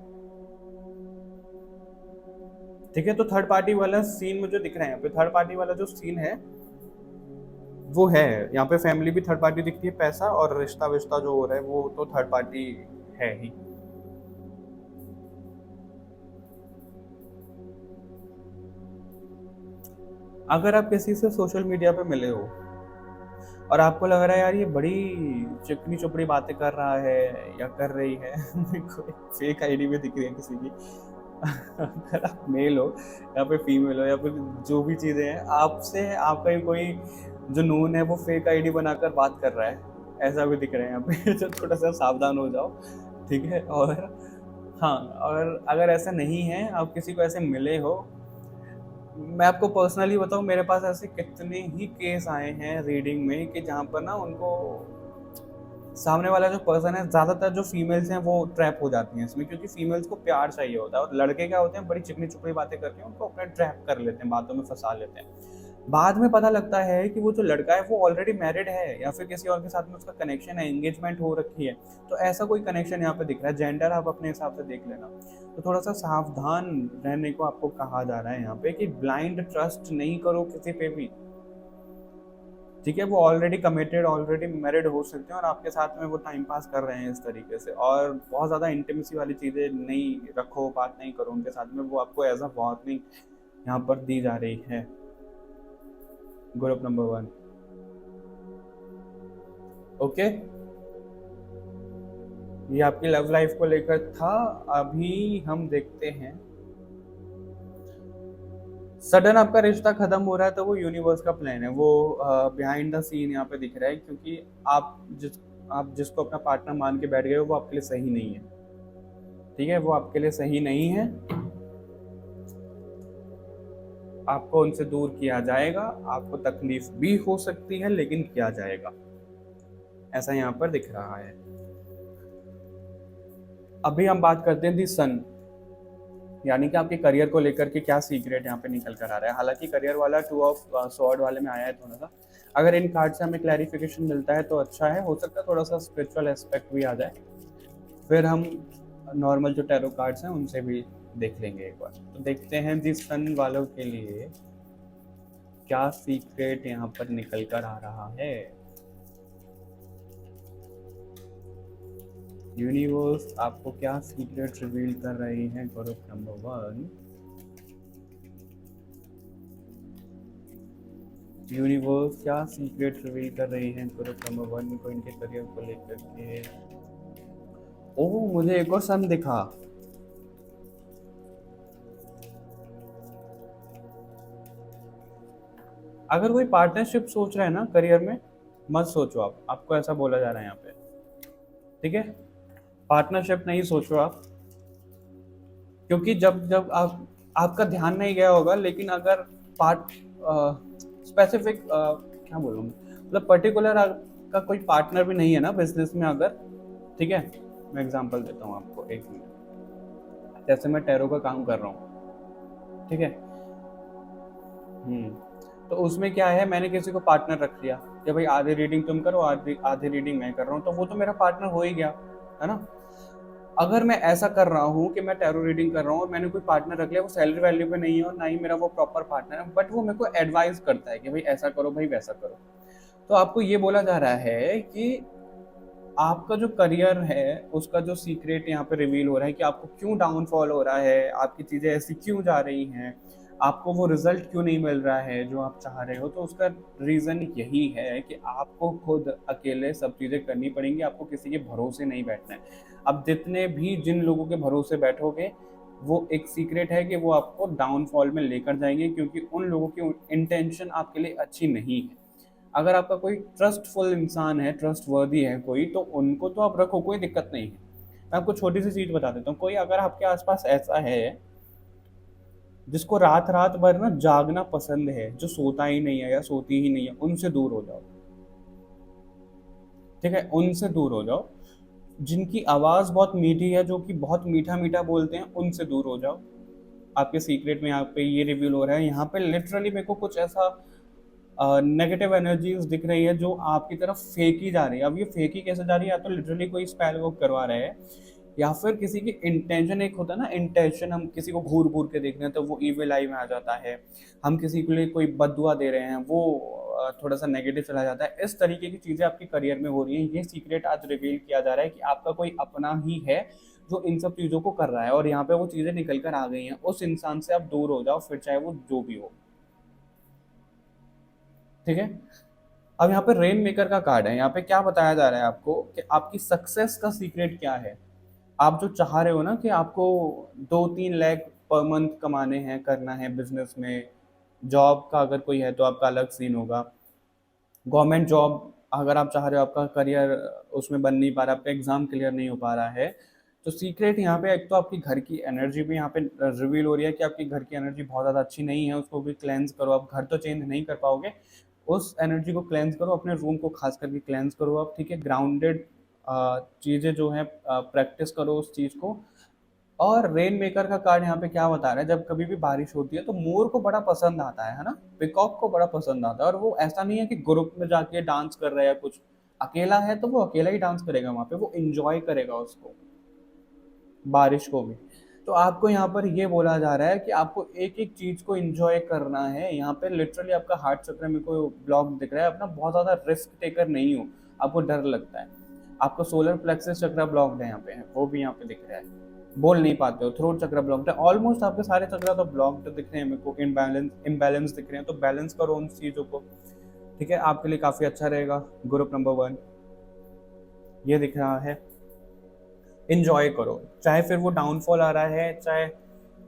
ठीक है, तो थर्ड पार्टी वाला सीन मुझे दिख रहा है यहाँ पे। थर्ड पार्टी वाला जो सीन है वो है यहाँ पे, फैमिली भी थर्ड पार्टी दिखती है, पैसा और रिश्ता विश्ता जो हो रहा है वो तो थर्ड पार्टी है ही। अगर आप किसी से सोशल मीडिया पे मिले हो और आपको लग रहा है यार ये बड़ी चिकनी चुपड़ी बातें कर रहा है या कर रही है, मेरे को फेक आईडी में दिख रही है किसी की, अगर आप मेल हो या फिर फीमेल हो या फिर जो भी चीज़ें हैं, आपसे आपका ही कोई जो नून है वो फेक आईडी बनाकर बात कर रहा है, ऐसा भी दिख रहा है यहाँ पे। तो थोड़ा सा सावधान हो जाओ। ठीक है, और हाँ, और अगर ऐसा नहीं है, आप किसी को ऐसे मिले हो, मैं आपको पर्सनली बताऊं, मेरे पास ऐसे कितने ही केस आए हैं रीडिंग में कि जहाँ पर ना उनको सामने वाला जो पर्सन है, ज्यादातर जो फीमेल्स हैं वो ट्रैप हो जाती हैं इसमें, क्योंकि फीमेल्स को प्यार चाहिए होता है, और लड़के क्या होते हैं बड़ी चिकनी चुपड़ी बातें करके उनको अपने ट्रैप कर लेते हैं, बातों में फंसा लेते हैं। बाद में पता लगता है कि वो जो लड़का है वो ऑलरेडी मैरिड है, या फिर किसी और के साथ में उसका कनेक्शन है, एंगेजमेंट हो रखी है। तो ऐसा कोई कनेक्शन यहाँ पे दिख रहा है, जेंडर आप अपने हिसाब से देख लेना। तो थोड़ा सा सावधान रहने को आपको कहा जा रहा है यहाँ पे, कि ब्लाइंड ट्रस्ट नहीं करो किसी पे भी। ठीक है, वो ऑलरेडी कमिटेड, ऑलरेडी मैरिड हो सकते हैं, और आपके साथ में वो टाइम पास कर रहे हैं इस तरीके से, और बहुत ज़्यादा इंटीमेसी वाली चीज़ें नहीं रखो, बात नहीं करो उनके साथ में, वो आपको एज अ वार्निंग यहाँ पर दी जा रही है। Group number 1। ओके, ये आपकी लव लाइफ को लेकर था। अभी हम देखते हैं, सडन आपका रिश्ता खत्म हो रहा है तो वो यूनिवर्स का प्लान है, वो बिहाइंड द सीन यहाँ पे दिख रहा है, क्योंकि आप जिसको अपना पार्टनर मान के बैठ गए हो वो आपके लिए सही नहीं है। ठीक है, वो आपके लिए सही नहीं है, आपको उनसे दूर किया जाएगा, आपको तकलीफ भी हो सकती है लेकिन किया जाएगा, ऐसा यहाँ पर दिख रहा है। अभी हम बात करते हैं दी सन, यानी कि आपके करियर को लेकर के क्या सीक्रेट यहाँ पे निकल कर आ रहा है। हालांकि करियर वाला टू ऑफ स्वॉर्ड वाले में आया है थोड़ा सा, अगर इन कार्ड से हमें क्लैरिफिकेशन मिलता है तो अच्छा है, हो सकता है थोड़ा सा स्पिरिचुअल एस्पेक्ट भी आ जाए, फिर हम नॉर्मल जो टैरो कार्ड्स हैं उनसे भी देख लेंगे एक बार। तो देखते हैं जी सन वालों के लिए क्या सीक्रेट यहाँ पर निकल कर आ रहा है। यूनिवर्स आपको क्या सीक्रेट रिवील कर रहे हैं ग्रुप नंबर 1। यूनिवर्स क्या सीक्रेट रिवील कर रही हैं ग्रुप नंबर 1 को इनके करियर को लेकर के। ओह, मुझे एक और सन दिखा। अगर कोई पार्टनरशिप सोच रहा है ना करियर में, मत सोचो आप, आपको ऐसा बोला जा रहा है यहाँ पे, ठीक है। पार्टनरशिप नहीं सोचो आप, क्योंकि जब जब आपका ध्यान नहीं गया होगा, लेकिन अगर पार्ट स्पेसिफिक क्या बोलूँ, मतलब पर्टिकुलर आपका कोई पार्टनर भी नहीं है ना बिजनेस में अगर, ठीक है। मैं एग्जांपल देता हूँ आपको, एक मिनट। जैसे मैं टैरो का काम कर रहा हूँ, ठीक है। तो उसमें क्या है, मैंने किसी को पार्टनर रख लिया कि भाई आधी रीडिंग तुम करो, आधी आधी रीडिंग मैं कर रहा हूँ, तो वो तो मेरा पार्टनर हो ही गया, है ना। अगर मैं ऐसा कर रहा हूँ कि मैं टैरो रीडिंग कर रहा हूँ और मैंने कोई पार्टनर रख लिया, वो सैलरी वैल्यू पे नहीं है और ना ही मेरा वो प्रॉपर पार्टनर है, बट वो मेरे को एडवाइस करता है कि भाई ऐसा करो, भाई वैसा करो, तो आपको ये बोला जा रहा है कि आपका जो करियर है उसका जो सीक्रेट यहाँ पे रिवील हो रहा है कि आपको क्यों डाउनफॉल हो रहा है, आपकी चीज़ें ऐसी क्यों जा रही हैं, आपको वो रिजल्ट क्यों नहीं मिल रहा है जो आप चाह रहे हो। तो उसका रीज़न यही है कि आपको खुद अकेले सब चीज़ें करनी पड़ेंगी, आपको किसी के भरोसे नहीं बैठना है। अब जितने भी जिन लोगों के भरोसे बैठोगे, वो एक सीक्रेट है कि वो आपको डाउनफॉल में लेकर जाएंगे, क्योंकि उन लोगों की इंटेंशन आपके लिए अच्छी नहीं है। अगर आपका कोई ट्रस्टफुल इंसान है, ट्रस्ट वर्दी है कोई, तो उनको तो आप रखो, कोई दिक्कत नहीं है। मैं आपको छोटी सी चीज़ बता देता हूँ, कोई अगर आपके आसपास ऐसा है जिसको रात रात भर ना जागना पसंद है, जो सोता ही नहीं है या सोती ही नहीं है, उनसे दूर हो जाओ, ठीक है। उनसे दूर हो जाओ। जिनकी आवाज़ बहुत मीठी है, जो कि बहुत मीठा मीठा बोलते हैं, उनसे दूर हो जाओ। आपके सीक्रेट में यहाँ पे ये रिवील हो रहा है। यहाँ पे लिटरली मेरे को कुछ ऐसा नेगेटिव एनर्जीज दिख रही है जो आपकी तरफ फेंकी जा रही है। अब ये फेंकी कैसे जा रही है, या तो लिटरली कोई स्पेल वर्क करवा रहे हैं, या फिर किसी की इंटेंशन, एक होता है ना इंटेंशन, हम किसी को घूर घूर के देख रहे हैं तो वो इविल आई में आ जाता है। हम किसी के लिए कोई बददुआ दे रहे हैं, वो थोड़ा सा नेगेटिव चला जाता है। इस तरीके की चीज़ें आपके करियर में हो रही हैं। ये सीक्रेट आज रिवील किया जा रहा है कि आपका कोई अपना ही है जो इन सब चीज़ों को कर रहा है, और यहाँ पे वो चीज़ें निकल कर आ गई हैं। उस इंसान से आप दूर हो जाओ, फिर चाहे वो जो भी हो, ठीक है। अब यहाँ पे रेन मेकर का कार्ड है। यहाँ पे क्या बताया जा रहा है आपको कि आपकी सक्सेस का सीक्रेट क्या है। आप जो चाह रहे हो ना कि आपको 2-3 लाख पर मंथ कमाने हैं, करना है बिजनेस में, जॉब का अगर कोई है तो आपका अलग सीन होगा। गवर्नमेंट जॉब अगर आप चाह रहे हो, आपका करियर उसमें बन नहीं पा रहा, आपका एग्जाम क्लियर नहीं हो पा रहा है, तो सीक्रेट यहाँ पे एक तो आपकी घर की एनर्जी भी यहाँ पे रिवील हो रही है कि आपकी घर की एनर्जी बहुत ज़्यादा अच्छी नहीं है, उसको भी क्लेंस करो। आप घर तो चेंज नहीं कर पाओगे, उस एनर्जी को क्लेंस करो, अपने रूम को खास करके क्लेंस करो आप, ठीक है। ग्राउंडेड चीज़ें जो हैं प्रैक्टिस करो उस चीज़ को। और रेन मेकर का कार्ड यहाँ पे क्या बता रहा है, जब कभी भी बारिश होती है तो मोर को बड़ा पसंद आता है ना, पिकॉक को बड़ा पसंद आता है। और वो ऐसा नहीं है कि ग्रुप में जाके डांस कर रहा है या कुछ, अकेला है तो वो अकेला ही डांस करेगा, वहाँ पे वो इंजॉय करेगा उसको, बारिश को भी। तो आपको यहाँ पर ये बोला जा रहा है कि आपको एक एक चीज को एंजॉय करना है। यहाँ पे लिटरली आपका हार्ट चक्र में कोई ब्लॉक दिख रहा है, अपना बहुत ज्यादा रिस्क टेकर नहीं हो, आपको डर लगता है। आपको सोलर प्लेक्सस चक्र ब्लॉक्ड है यहाँ पे, वो भी यहाँ पे दिख रहा है, बोल नहीं पाते हो। थ्रोट चक्र ब्लॉक्ड है, ऑलमोस्ट आपके सारे चक्र तो ब्लॉक्ड दिख रहे हैं मेरे को, इम्बैलेंस दिख रहे हैं। तो बैलेंस करो उन चीजों को, ठीक है। आपके लिए काफी अच्छा रहेगा। ग्रुप नंबर 1 ये दिख रहा है, इंजॉय करो, चाहे फिर वो डाउनफॉल आ रहा है, चाहे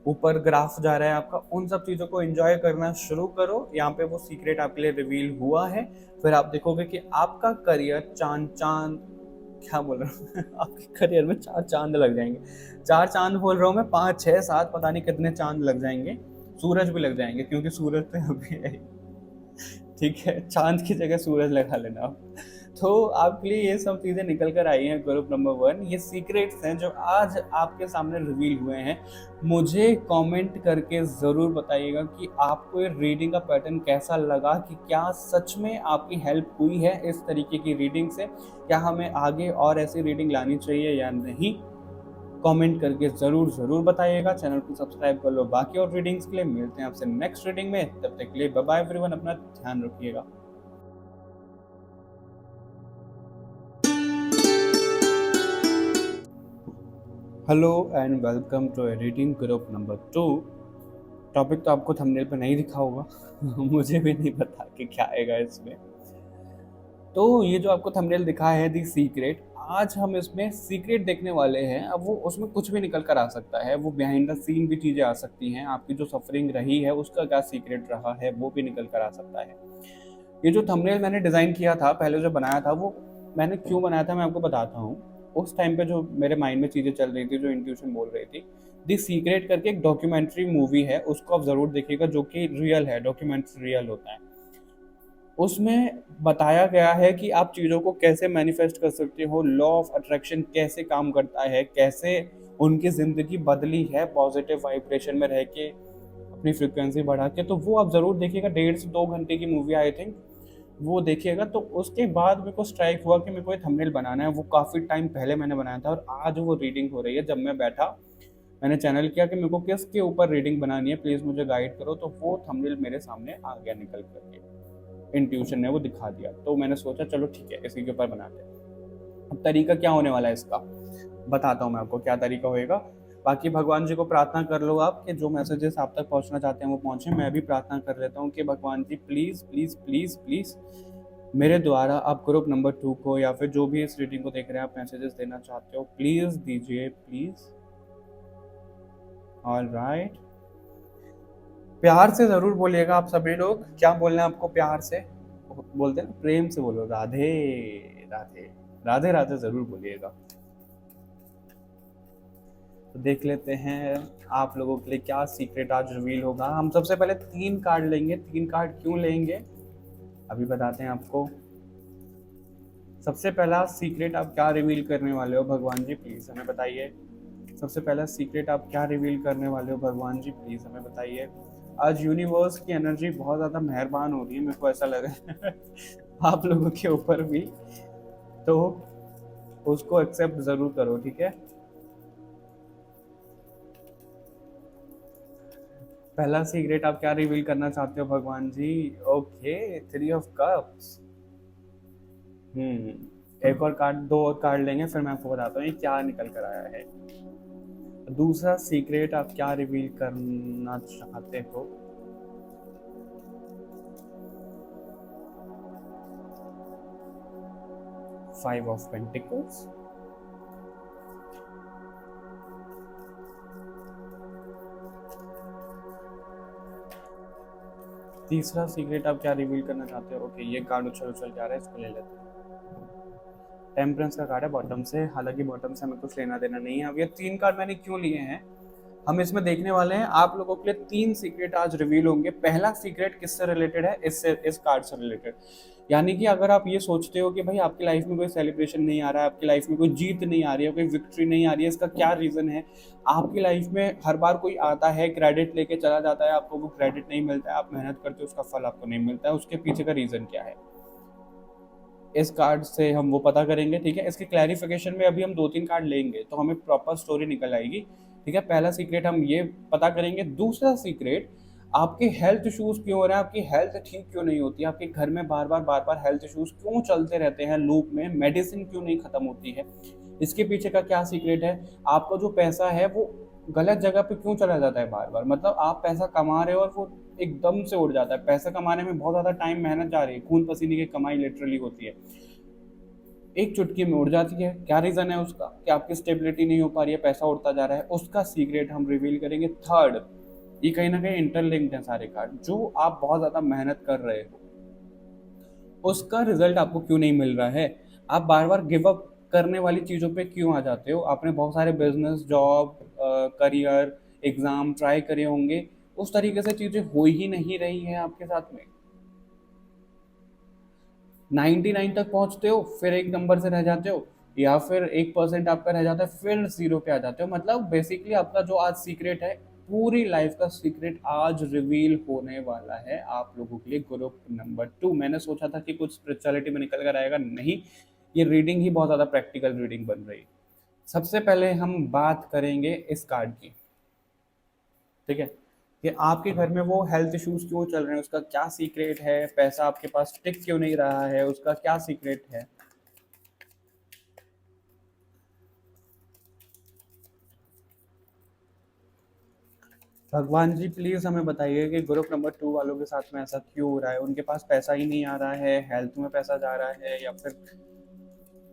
ऊपर ग्राफ जा रहा है आपका, उन सब चीज़ों को एंजॉय करना शुरू करो। यहाँ पे वो सीक्रेट आपके लिए रिवील हुआ है। फिर आप देखोगे कि आपका करियर चांद चांद, क्या बोल रहा हूँ आपके करियर में 4 चांद लग जाएंगे। 4 चांद बोल रहा हूँ मैं, 5 6 7 पता नहीं कितने चांद लग जाएंगे। सूरज भी लग जाएंगे, क्योंकि सूरज तो यहाँ पे है, ठीक है। चांद की जगह सूरज लगा लेना आप। तो आपके लिए ये सब चीज़ें निकल कर आई हैं ग्रुप नंबर 1। ये सीक्रेट्स हैं जो आज आपके सामने रिवील हुए हैं। मुझे कमेंट करके ज़रूर बताइएगा कि आपको ये रीडिंग का पैटर्न कैसा लगा, कि क्या सच में आपकी हेल्प हुई है इस तरीके की रीडिंग से, क्या हमें आगे और ऐसी रीडिंग लानी चाहिए या नहीं। कमेंट करके ज़रूर ज़रूर बताइएगा। चैनल को सब्सक्राइब कर लो बाकी और रीडिंग्स के लिए। मिलते हैं आपसे नेक्स्ट रीडिंग में, तब तक के लिए बाय बाय एवरीवन, अपना ध्यान रखिएगा। Hello and welcome to reading group number 2। Topic तो आपको थंबनेल पे नहीं दिखा होगा मुझे भी नहीं पता कि क्या आएगा इसमें। तो ये जो आपको थंबनेल दिखा है दी सीक्रेट, आज हम इसमें सीक्रेट देखने वाले हैं। अब वो उसमें कुछ भी निकल कर आ सकता है, वो बिहाइंड द सीन भी चीज़ें आ सकती हैं। आपकी जो सफरिंग रही है उसका क्या सीक्रेट रहा है वो भी निकल कर आ सकता है। ये जो थंबनेल मैंने डिज़ाइन किया था, पहले जो बनाया था, वो मैंने क्यों बनाया था मैं आपको बताता हूँ। उस टाइम पे जो मेरे माइंड में चीज़ें चल रही थी, जो इंट्यूशन बोल रही थी, दी सीक्रेट करके एक डॉक्यूमेंट्री मूवी है, उसको आप ज़रूर देखिएगा, जो कि रियल है, डॉक्यूमेंट्री रियल होता है। उसमें बताया गया है कि आप चीज़ों को कैसे मैनिफेस्ट कर सकते हो, लॉ ऑफ अट्रैक्शन कैसे काम करता है, कैसे उनकी ज़िंदगी बदली है पॉजिटिव वाइब्रेशन में रह के, अपनी फ्रिक्वेंसी बढ़ा के। तो वो आप ज़रूर देखिएगा, 1.5 से 2 घंटे की मूवी आई थिंक, वो देखिएगा। तो उसके बाद मेरे को स्ट्राइक हुआ कि मेरे को ये थंबनेल बनाना है। वो काफ़ी टाइम पहले मैंने बनाया था और आज वो रीडिंग हो रही है। जब मैं बैठा, मैंने चैनल किया कि मेरे को किसके ऊपर रीडिंग बनानी है, प्लीज़ मुझे गाइड करो। तो वो थंबनेल मेरे सामने आ गया निकल करके, इंट्यूशन ने वो दिखा दिया। तो मैंने सोचा चलो ठीक है, इसी के ऊपर बनाते हैं। अब तरीका क्या होने वाला है इसका, बताता हूँ मैं आपको क्या तरीका होएगा। बाकी भगवान जी को प्रार्थना कर लो आप कि जो मैसेजेस आप तक पहुंचना चाहते हैं वो पहुंचे। मैं भी प्रार्थना कर लेता हूँ कि भगवान जी प्लीज़ प्लीज़ प्लीज़ प्लीज़ मेरे द्वारा आप ग्रुप नंबर 2 को, या फिर जो भी इस रीडिंग को देख रहे हैं, आप मैसेजेस देना चाहते हो, प्लीज़ दीजिए प्लीज़। ऑल राइट, प्यार से ज़रूर बोलिएगा आप सभी लोग। क्या बोलना है आपको प्यार से, बोलते हैं ना, प्रेम से बोलो, राधे राधे, राधे राधे ज़रूर बोलिएगा। तो देख लेते हैं आप लोगों के लिए क्या सीक्रेट आज रिवील होगा। हम सबसे पहले 3 कार्ड लेंगे। 3 कार्ड क्यों लेंगे अभी बताते हैं आपको। सबसे पहला सीक्रेट आप क्या रिवील करने वाले हो भगवान जी, प्लीज़ हमें बताइए। सबसे पहला सीक्रेट आप क्या रिवील करने वाले हो भगवान जी, प्लीज़ हमें बताइए। आज यूनिवर्स की एनर्जी बहुत ज़्यादा मेहरबान हो रही है, मेरे को ऐसा लग रहा है आप लोगों के ऊपर भी। तो उसको एक्सेप्ट ज़रूर करो, ठीक है। पहला सीक्रेट आप क्या रिवील करना चाहते हो भगवान जी। Okay, 3 of cups. एक और कार्ड, 2 और कार्ड लेंगे, फिर मैं आपको बताता हूँ ये क्या निकल कर आया है। दूसरा सीक्रेट आप क्या रिवील करना चाहते हो। 5 ऑफ पेंटिकल्स। तीसरा सीक्रेट आप क्या रिवील करना चाहते हो। ओके, ये कार्ड उछल उछल के आ रहा है, इसको ले लेते हैं। टेम्परेंस का कार्ड है बॉटम से, हालांकि बॉटम से हमें कुछ लेना देना नहीं है। अब ये 3 कार्ड मैंने क्यों लिए हैं, हम इसमें देखने वाले हैं। आप लोगों के लिए 3 सीक्रेट आज रिवील होंगे। पहला सीक्रेट किससे रिलेटेड है, इससे, इस कार्ड से रिलेटेड। यानी कि अगर आप ये सोचते हो कि भाई आपकी लाइफ में कोई सेलिब्रेशन नहीं आ रहा है, आपकी लाइफ में कोई जीत नहीं आ रही है, कोई विक्ट्री नहीं आ रही है, इसका क्या रीज़न है। आपकी लाइफ में हर बार कोई आता है, क्रेडिट लेके चला जाता है, आपको वो क्रेडिट नहीं मिलता है, आप मेहनत करते हो, उसका फल आपको नहीं मिलता है, उसके पीछे का रीज़न क्या है, इस कार्ड से हम वो पता करेंगे, ठीक है। इसके क्लैरिफिकेशन में अभी हम 2-3 कार्ड लेंगे तो हमें प्रॉपर स्टोरी निकल आएगी, ठीक है। पहला सीक्रेट हम ये पता करेंगे। दूसरा सीक्रेट, आपके हेल्थ इश्यूज क्यों हो रहे हैं, आपकी हेल्थ ठीक क्यों नहीं होती, आपके घर में बार बार हेल्थ इश्यूज क्यों चलते रहते हैं लूप में, मेडिसिन क्यों नहीं खत्म होती है, इसके पीछे का क्या सीक्रेट है। आपका जो पैसा है वो गलत जगह पे क्यों चला जाता है बार बार, मतलब आप पैसा कमा रहे हो और वो एकदम से उड़ जाता है। पैसा कमाने में बहुत ज़्यादा टाइम मेहनत जा रही है, खून पसीने की कमाई लिटरली होती है, एक चुटकी में उड़ जाती है। क्या रीज़न है उसका, कि आपकी स्टेबिलिटी नहीं हो पा रही है, पैसा उड़ता जा रहा है, उसका सीक्रेट हम रिवील करेंगे। थर्ड, ये कहीं ना कहीं इंटरलिंक्ड है सारे कार्ड। जो आप बहुत ज़्यादा मेहनत कर रहे हो उसका रिजल्ट आपको क्यों नहीं मिल रहा है, आप बार बार गिव अप करने वाली चीज़ों पे क्यों आ जाते हो। आपने बहुत सारे business, job, career, exam try करे होंगे, उस तरीके से चीज़ें हो ही नहीं रही हैं आपके साथ में। 99 तक पहुंचते हो, फिर एक नंबर से रह जाते हो, या फिर 1% आपका रह जाता है, फिर 0 पे आ जाते हो। मतलब बेसिकली आपका जो आज सीक्रेट है, पूरी लाइफ का सीक्रेट आज रिवील होने वाला है आप लोगों के लिए ग्रुप नंबर 2। मैंने सोचा था कि कुछ स्पिरिचुअलिटी में निकल कर आएगा, नहीं, ये रीडिंग ही बहुत ज़्यादा प्रैक्टिकल रीडिंग बन रही है। सबसे पहले हम बात करेंगे इस कार्ड की, ठीक है, कि आपके घर में वो हेल्थ इश्यूज क्यों चल रहे हैं, उसका क्या सीक्रेट है। पैसा आपके पास टिक क्यों नहीं रहा है, उसका क्या सीक्रेट है। भगवान जी प्लीज हमें बताइए कि ग्रुप नंबर 2 वालों के साथ में ऐसा क्यों हो रहा है। उनके पास पैसा ही नहीं आ रहा है, हेल्थ में पैसा जा रहा है, या फिर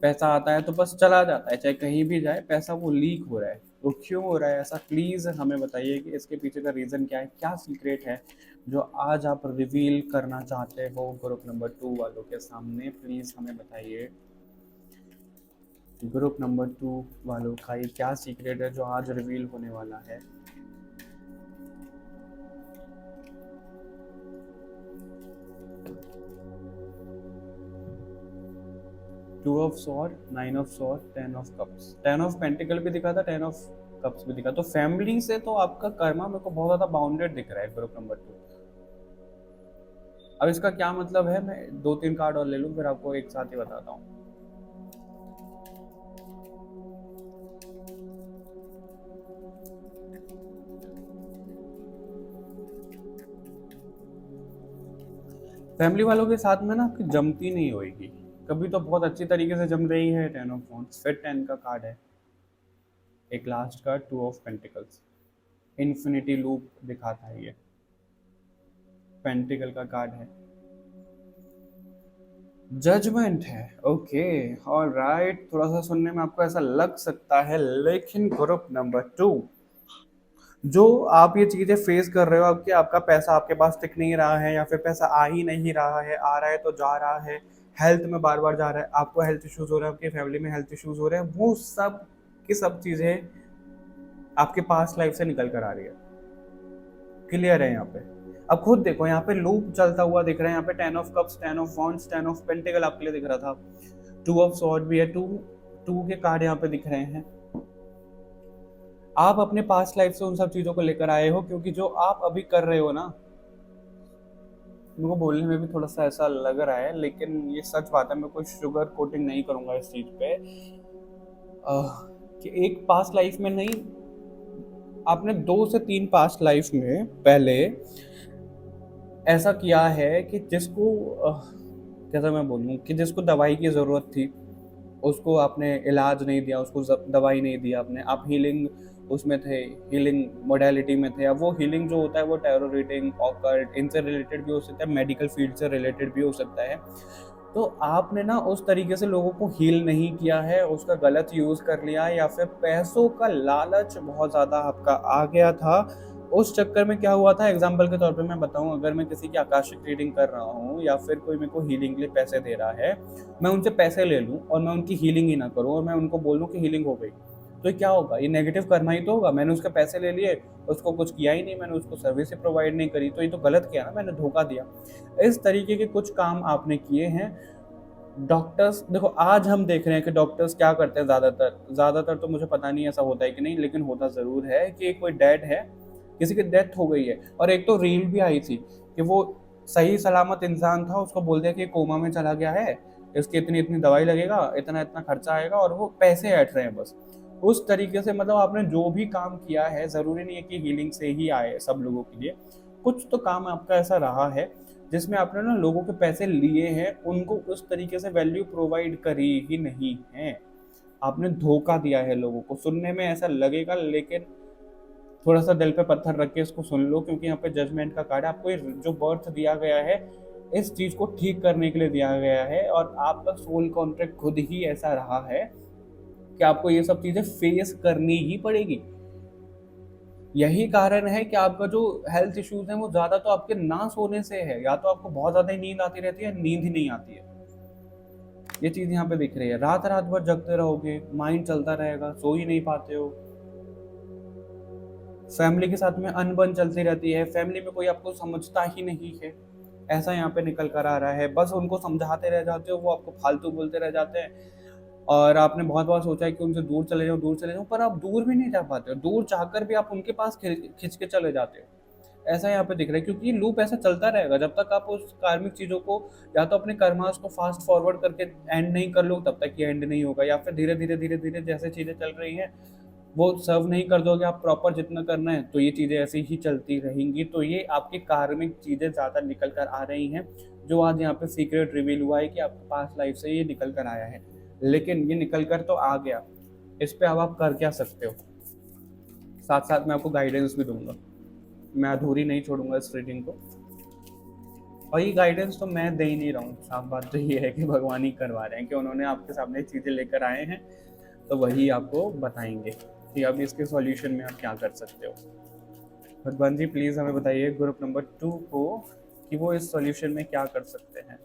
पैसा आता है तो बस चला जाता है, चाहे कहीं भी जाए पैसा वो लीक हो रहा है। तो क्यों हो रहा है ऐसा, प्लीज हमें बताइए कि इसके पीछे का रीजन क्या है, क्या सीक्रेट है जो आज आप रिवील करना चाहते हो ग्रुप नंबर 2 वालों के सामने। प्लीज हमें बताइए ग्रुप नंबर 2 वालों का ये क्या सीक्रेट है जो आज रिवील होने वाला है। Two of sword, nine of sword, ten of cups, ten of pentacle भी दिखा था, टेन ऑफ कप्स भी दिखा। तो फैमिली से तो आपका कर्मा मेरे को बहुत ज्यादा बाउंडेड दिख रहा है ग्रुप नंबर 2। अब इसका क्या मतलब है, मैं 2-3 कार्ड और ले लूं फिर आपको एक साथ ही बताता हूँ। फैमिली वालों के साथ में ना आपकी जमती नहीं होगी, कभी तो बहुत अच्छी तरीके से जम रही है। टेन ऑफ वॉन्ड्स, फिर 10 का कार्ड है, एक last card, two of pentacles, infinity loop दिखाता है ये, पेंटिकल का कार्ड है, जजमेंट है। ओके, ऑल राइट, थोड़ा सा सुनने में आपको ऐसा लग सकता है, लेकिन ग्रुप नंबर 2 जो आप ये चीजें फेस कर रहे हो, आपके आपका पैसा आपके पास टिक नहीं रहा है, या फिर पैसा आ ही नहीं रहा है, आ रहा है तो जा रहा है, हेल्थ में बार बार जा रहा है, आपको हेल्थ इश्यूज हो रहे हैं, आपकी फैमिली में हेल्थ इश्यूज हो रहे हैं, वो सब की सब चीजें आपके पास्ट लाइफ से निकल कर आ रही है। क्लियर है यहाँ पे। अब खुद देखो यहाँ पे लूप चलता हुआ दिख रहा है, यहाँ पे 10 of cups, 10 of wands, 10 of pentacle आपके लिए दिख रहा था, 2 ऑफ सॉर्ड भी है, टू के कार्ड यहाँ पे दिख रहे हैं। आप अपने पास्ट लाइफ से उन सब चीजों को लेकर आए हो, क्योंकि जो आप अभी कर रहे हो ना, मेरे को बोलने में भी थोड़ा सा ऐसा लग रहा है, लेकिन ये सच बात है, मैं कोई शुगर कोटिंग नहीं करूंगा इस चीज पे। कि एक पास्ट लाइफ में नहीं, आपने 2 से 3 पास्ट लाइफ में पहले ऐसा किया है कि जिसको कैसा मैं बोलूँ, कि जिसको दवाई की ज़रूरत थी उसको आपने इलाज नहीं दिया, उसको दवाई नहीं दिया आपने, आप हीलिंग उसमें थे, हीलिंग मोडेलिटी में थे। अब वो हीलिंग जो होता है वो टैरो रीडिंग, ऑकल्ट, इनसे रिलेटेड भी हो सकता है, मेडिकल फील्ड से रिलेटेड भी हो सकता है। तो आपने ना उस तरीके से लोगों को हील नहीं किया है, उसका गलत यूज़ कर लिया, या फिर पैसों का लालच बहुत ज़्यादा आपका आ गया था। उस चक्कर में क्या हुआ था, एग्जाम्पल के तौर पे मैं बताऊं, अगर मैं किसी की आकाशिक रीडिंग कर रहा हूँ, या फिर कोई मेरे को हीलिंग के लिए पैसे दे रहा है, मैं उनसे पैसे ले लूँ और मैं उनकी हीलिंग ही ना करूँ, और मैं उनको बोल दूँ कि हीलिंग हो गई, तो क्या होगा, ये नेगेटिव कर्मा ही तो होगा। मैंने उसके पैसे ले लिए, उसको कुछ किया ही नहीं, मैंने उसको सर्विस ही प्रोवाइड नहीं करी, तो ये तो गलत किया ना, मैंने धोखा दिया। इस तरीके के कुछ काम आपने किए हैं। डॉक्टर्स देखो, आज हम देख रहे हैं कि डॉक्टर्स क्या करते हैं, ज़्यादातर तो मुझे पता नहीं ऐसा होता है कि नहीं, लेकिन होता ज़रूर है कि कोई डेड है, किसी की डेथ हो गई है, और एक तो रील भी आई थी कि वो सही सलामत इंसान था, उसको बोल दिया कि कोमा में चला गया है, इसकी इतनी इतनी दवाई लगेगा, इतना इतना खर्चा आएगा, और वो पैसे ऐट रहे हैं बस। उस तरीके से मतलब आपने जो भी काम किया है, ज़रूरी नहीं है कि हीलिंग से ही आए सब लोगों के लिए, कुछ तो काम आपका ऐसा रहा है जिसमें आपने ना लोगों के पैसे लिए हैं, उनको उस तरीके से वैल्यू प्रोवाइड करी ही नहीं है, आपने धोखा दिया है लोगों को। सुनने में ऐसा लगेगा, लेकिन थोड़ा सा दिल पे पत्थर रख के इसको सुन लो, क्योंकि यहाँ पे जजमेंट का कार्ड है। आपको जो बर्थ दिया गया है इस चीज को ठीक करने के लिए दिया गया है, और आपका सोल कॉन्ट्रैक्ट खुद ही ऐसा रहा है कि आपको ये सब चीजें फेस करनी ही पड़ेगी। यही कारण है कि आपका जो हेल्थ इश्यूज है वो ज्यादा तो आपके ना सोने से है, या तो आपको बहुत ज्यादा नींद आती रहती है, नींद ही नहीं आती है। ये चीज यहाँ पे दिख रही है, रात रात भर जगते रहोगे, माइंड चलता रहेगा, सो ही नहीं पाते हो, फैमिली के साथ में अनबन चलती रहती है, फैमिली में कोई आपको समझता ही नहीं है, ऐसा यहाँ पे निकल कर आ रहा है। बस उनको समझाते रह जाते हो, वो आपको फालतू बोलते रह जाते हैं, और आपने बहुत बार सोचा है कि उनसे दूर चले जाओ, दूर चले जाओ, पर आप दूर भी नहीं जा पाते हो, दूर जाकर भी आप उनके पास खिंच के चले जाते हो। ऐसा यहाँ पे दिख रहा है, क्योंकि लूप ऐसा चलता रहेगा जब तक आप उस कार्मिक चीजों को, या तो अपने कर्मास को फास्ट फॉरवर्ड करके एंड नहीं कर लो, तब तक ये एंड नहीं होगा, या फिर धीरे धीरे धीरे धीरे जैसे चीजें चल रही हैं वो सर्व नहीं कर दोगे आप प्रॉपर जितना करना है, तो ये चीजें ऐसी ही चलती रहेंगी। तो ये आपकी कार्मिक चीजें ज्यादा निकल कर आ रही हैं, जो आज यहाँ पे सीक्रेट रिवील हुआ है कि आपके पास्ट लाइफ से ये निकल कर आया है। लेकिन ये निकल कर तो आ गया, इस पे अब आप कर क्या सकते हो, साथ साथ मैं आपको गाइडेंस भी दूंगा। मैं अधूरी नहीं छोड़ूंगा इस रीडिंग को। और ये गाइडेंस तो मैं दे ही नहीं रहा हूँ, साफ बात तो ये है कि भगवान ही करवा रहे हैं कि उन्होंने आपके सामने चीज़ें लेकर आए हैं, तो वही आपको बताएंगे कि अब इसके सॉल्यूशन में आप क्या कर सकते हो। भगवान जी प्लीज़ हमें बताइए ग्रुप नंबर 2 को कि वो इस सॉल्यूशन में क्या कर सकते हैं,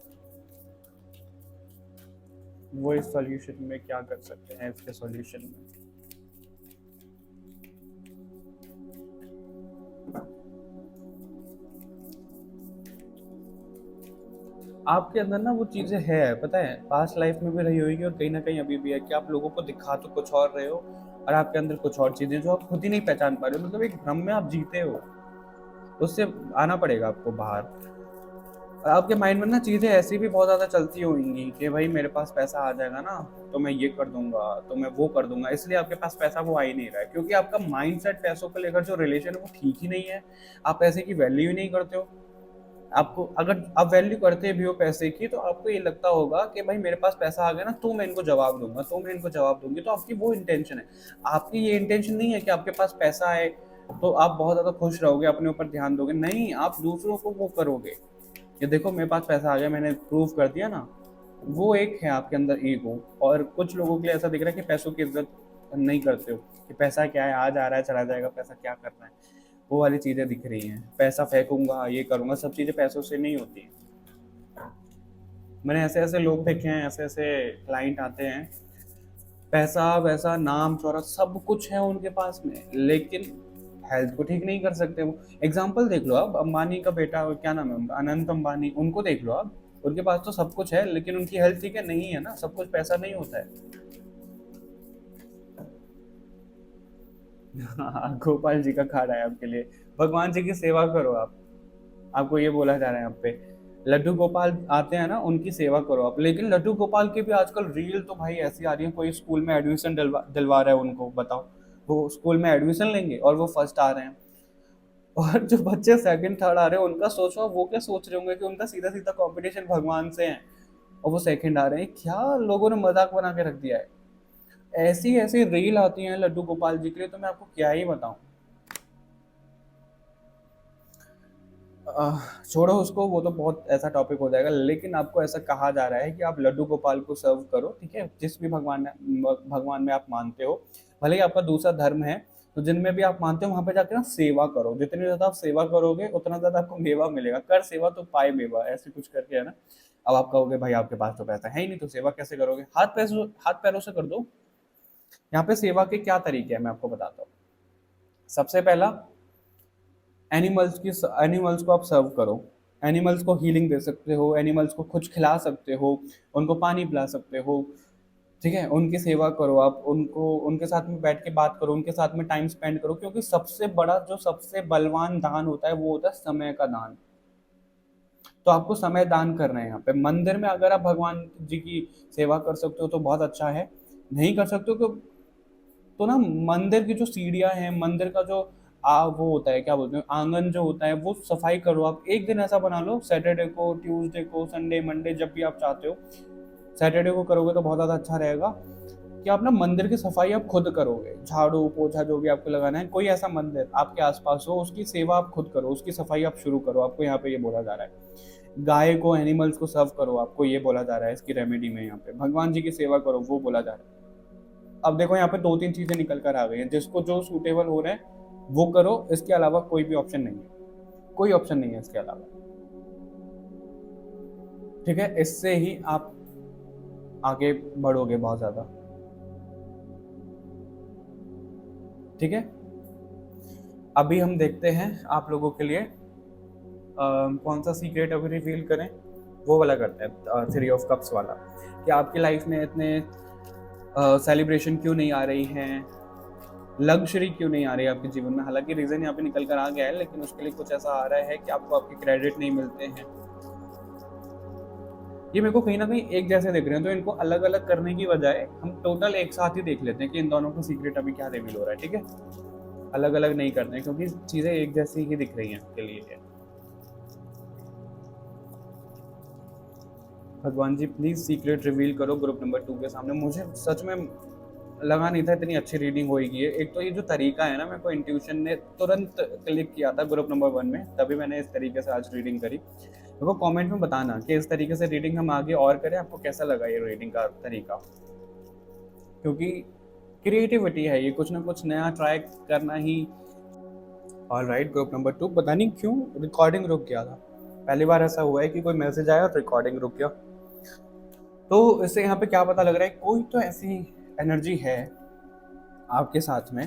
वो इस सॉल्यूशन में क्या कर सकते हैं, इसके सॉल्यूशन में। आपके अंदर ना वो चीज़ें है, पता है, पास्ट लाइफ में भी रही होगी और कहीं ना कहीं अभी भी है कि आप लोगों को दिखा तो कुछ और रहे हो और आपके अंदर कुछ और चीज़ें जो आप खुद ही नहीं पहचान पा रहे हो, मतलब एक भ्रम में आप जीते हो। उससे आना पड़ेगा आपको बाहर। और आपके माइंड में ना चीज़ें ऐसी भी बहुत ज़्यादा चलती होंगी कि भाई मेरे पास पैसा आ जाएगा ना तो मैं ये कर दूंगा, तो मैं वो कर दूंगा, इसलिए आपके पास पैसा वो आ ही नहीं रहा है, क्योंकि आपका माइंडसेट पैसों को लेकर जो रिलेशन है वो ठीक ही नहीं है। आप पैसे की वैल्यू ही नहीं करते हो। आपको अगर आप वैल्यू करते भी हो पैसे की तो आपको ये लगता होगा कि भाई मेरे पास पैसा आ गया ना तो मैं इनको जवाब दूंगा, तो मैं इनको जवाब दूंगी, तो आपकी वो इंटेंशन है। आपकी ये इंटेंशन नहीं है कि आपके पास पैसा आए तो आप बहुत ज़्यादा खुश रहोगे, अपने ऊपर ध्यान दोगे, नहीं, आप दूसरों को वो करोगे कि देखो मेरे पास पैसा आ गया, मैंने प्रूव कर दिया ना। वो एक है आपके अंदर ईगो। और कुछ लोगों के लिए ऐसा दिख रहा है कि पैसों की इज्जत नहीं करते हो, कि पैसा क्या है, आज आ रहा है चला जाएगा, पैसा क्या करना है, वो वाली चीज़ें दिख रही हैं। पैसा फेंकूंगा, ये करूंगा, सब चीज़ें पैसों से नहीं होती। मैंने ऐसे ऐसे लोग देखे हैं, ऐसे ऐसे क्लाइंट आते हैं, पैसा वैसा नाम शोहरत सब कुछ है उनके पास में, लेकिन हेल्थ को ठीक नहीं कर सकते वो। एग्जाम्पल देख लो आप, अंबानी का बेटा क्या नाम है उनका, अनंत अंबानी, उनको देख लो आप। उनके पास तो सब कुछ है लेकिन उनकी हेल्थ ठीक है नहीं है ना, सब कुछ पैसा नहीं होता है। हाँ, गोपाल जी का खा रहा है आपके लिए। भगवान जी की सेवा करो आप, आपको ये बोला जा रहा है यहाँ पे। लड्डू गोपाल आते हैं ना, उनकी सेवा करो आप। लेकिन लड्डू गोपाल की भी आजकल रील तो भाई ऐसी आ रही है, कोई स्कूल में एडमिशन दिलवा रहा है उनको, बताओ, वो स्कूल में एडमिशन लेंगे और वो फर्स्ट आ रहे हैं। और जो बच्चे सेकंड थर्ड आ रहे हैं उनका सोचो वो क्या सोच रहे होंगे कि उनका सीधा सीधा कंपटीशन भगवान से है, और वो सेकंड आ रहे हैं। क्या लोगों ने मजाक बना के रख दिया है। ऐसी ऐसी रील आती हैं लड्डू गोपाल जी के लिए, तो मैं आपको क्या ही बताऊं। छोड़ो उसको, वो तो बहुत ऐसा टॉपिक हो जाएगा। लेकिन आपको ऐसा कहा जा रहा है कि आप लड्डू गोपाल को सर्व करो, ठीक है, जिस भी भगवान में आप मानते हो, भले ही आपका दूसरा धर्म है, तो जिनमें भी आप मानते हो वहां पे जाकर ना सेवा करो। जितनी ज्यादा आप सेवा करोगे उतना ज्यादा आपको मेवा मिलेगा। कर सेवा तो पाए मेवा, ऐसे कुछ करके है ना। अब आप कहोगे भाई आपके पास तो पैसा है ही नहीं तो सेवा कैसे करोगे, हाथ पैरों से कर दो। यहाँ पे सेवा के क्या तरीके हैं मैं आपको बताता हूँ। सबसे पहला, एनिमल्स को आप सर्व करो। एनिमल्स को हीलिंग दे सकते हो, एनिमल्स को कुछ खिला सकते हो, उनको पानी पिला सकते हो, ठीक है, उनकी सेवा करो आप, उनको उनके साथ में बैठ के बात करो, उनके साथ में टाइम स्पेंड करो, क्योंकि सबसे बड़ा जो सबसे बलवान दान होता है वो होता है समय का दान। तो आपको समय दान करना है यहाँ पे। मंदिर में अगर आप भगवान जी की सेवा कर सकते हो तो बहुत अच्छा है, नहीं कर सकते हो तो ना मंदिर की जो सीढ़ियाँ हैं, मंदिर का जो वो होता है, क्या बोलते हैं, आंगन जो होता है, वो सफाई करो आप। एक दिन ऐसा बना लो, सैटरडे को, ट्यूसडे को, संडे, मंडे, जब भी आप चाहते हो। सैटरडे को करोगे तो बहुत ज़्यादा अच्छा रहेगा कि आप ना मंदिर की सफाई आप खुद करोगे। झाड़ू पोछा जो भी आपको लगाना है, कोई ऐसा मंदिर आपके आसपास हो उसकी सेवा आप खुद करो, उसकी सफाई आप शुरू करो। आपको यहाँ पे ये बोला जा रहा है। गाय को, एनिमल्स को सर्व करो, आपको ये बोला जा रहा है इसकी रेमेडी में। यहाँ पे भगवान जी की सेवा करो, वो बोला जा रहा है। अब देखो यहाँ पे दो तीन चीजें निकल कर आ गई हैं, जिसको जो सूटेबल हो रहा है वो करो। इसके अलावा कोई भी ऑप्शन नहीं है, कोई ऑप्शन नहीं है इसके अलावा, ठीक है। इससे ही आप आगे बढ़ोगे बहुत ज्यादा, ठीक है। अभी हम देखते हैं आप लोगों के लिए कौन सा सीक्रेट अभी रिवील करें। वो वाला करते हैं, थ्री ऑफ कप्स वाला, कि आपकी लाइफ में इतने सेलिब्रेशन क्यों नहीं आ रही हैं, लग्जरी क्यों नहीं आ रही है आपके जीवन में। हालांकि रीजन यहाँ पे निकल कर आ गया है, लेकिन उसके लिए कुछ ऐसा आ रहा है कि आपको आपके क्रेडिट नहीं मिलते हैं। ये मेरे को कहीं ना कहीं एक जैसे दिख रहे हैं, तो इनको अलग अलग करने की बजाय हम टोटल एक साथ ही देख लेते हैं कि इन दोनों का सीक्रेट अभी क्या रिवील हो रहा है, ठीक है। अलग अलग नहीं करते हैं क्योंकि चीजें एक जैसी ही दिख रही हैं आपके लिए। भगवान जी प्लीज सीक्रेट रिवील करो ग्रुप नंबर 2 के सामने। मुझे सच में लगा नहीं था इतनी अच्छी रीडिंग होएगी ये। एक तो ये जो तरीका है ना, मेरे को इंट्यूशन ने तुरंत क्लिक किया था ग्रुप नंबर 1 में, तभी मैंने इस तरीके से आज रीडिंग करी। मेरे को कमेंट में बताना कि इस तरीके से रीडिंग हम आगे और करें, आपको कैसा लगा ये रीडिंग का तरीका, क्योंकि क्रिएटिविटी है ये, कुछ ना कुछ नया ट्राई करना ही। ऑल राइट, ग्रुप नंबर 2, पता नहीं क्यों रिकॉर्डिंग रुक गया था। पहली बार ऐसा हुआ है कि कोई मैसेज आया और रिकॉर्डिंग रुक गया। तो इससे यहाँ पे क्या पता लग रहा है, कोई तो ऐसी एनर्जी है आपके साथ में,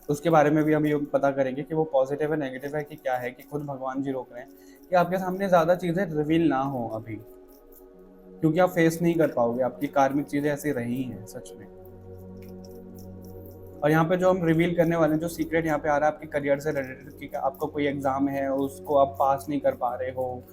उसके बारे में भी हम ये पता करेंगे कि वो पॉजिटिव है, नेगेटिव है, कि क्या है, कि खुद भगवान जी रोक रहे हैं कि आपके सामने ज़्यादा चीज़ें रिवील ना हो अभी, क्योंकि आप फेस नहीं कर पाओगे, आपकी कार्मिक चीज़ें ऐसी रही हैं सच में। और यहाँ पे जो हम रिवील करने वाले हैं, जो सीक्रेट यहाँ पे आ रहा है आपके करियर से रिलेटेड, कि आपका कोई एग्जाम है उसको आप पास नहीं कर पा रहे हो,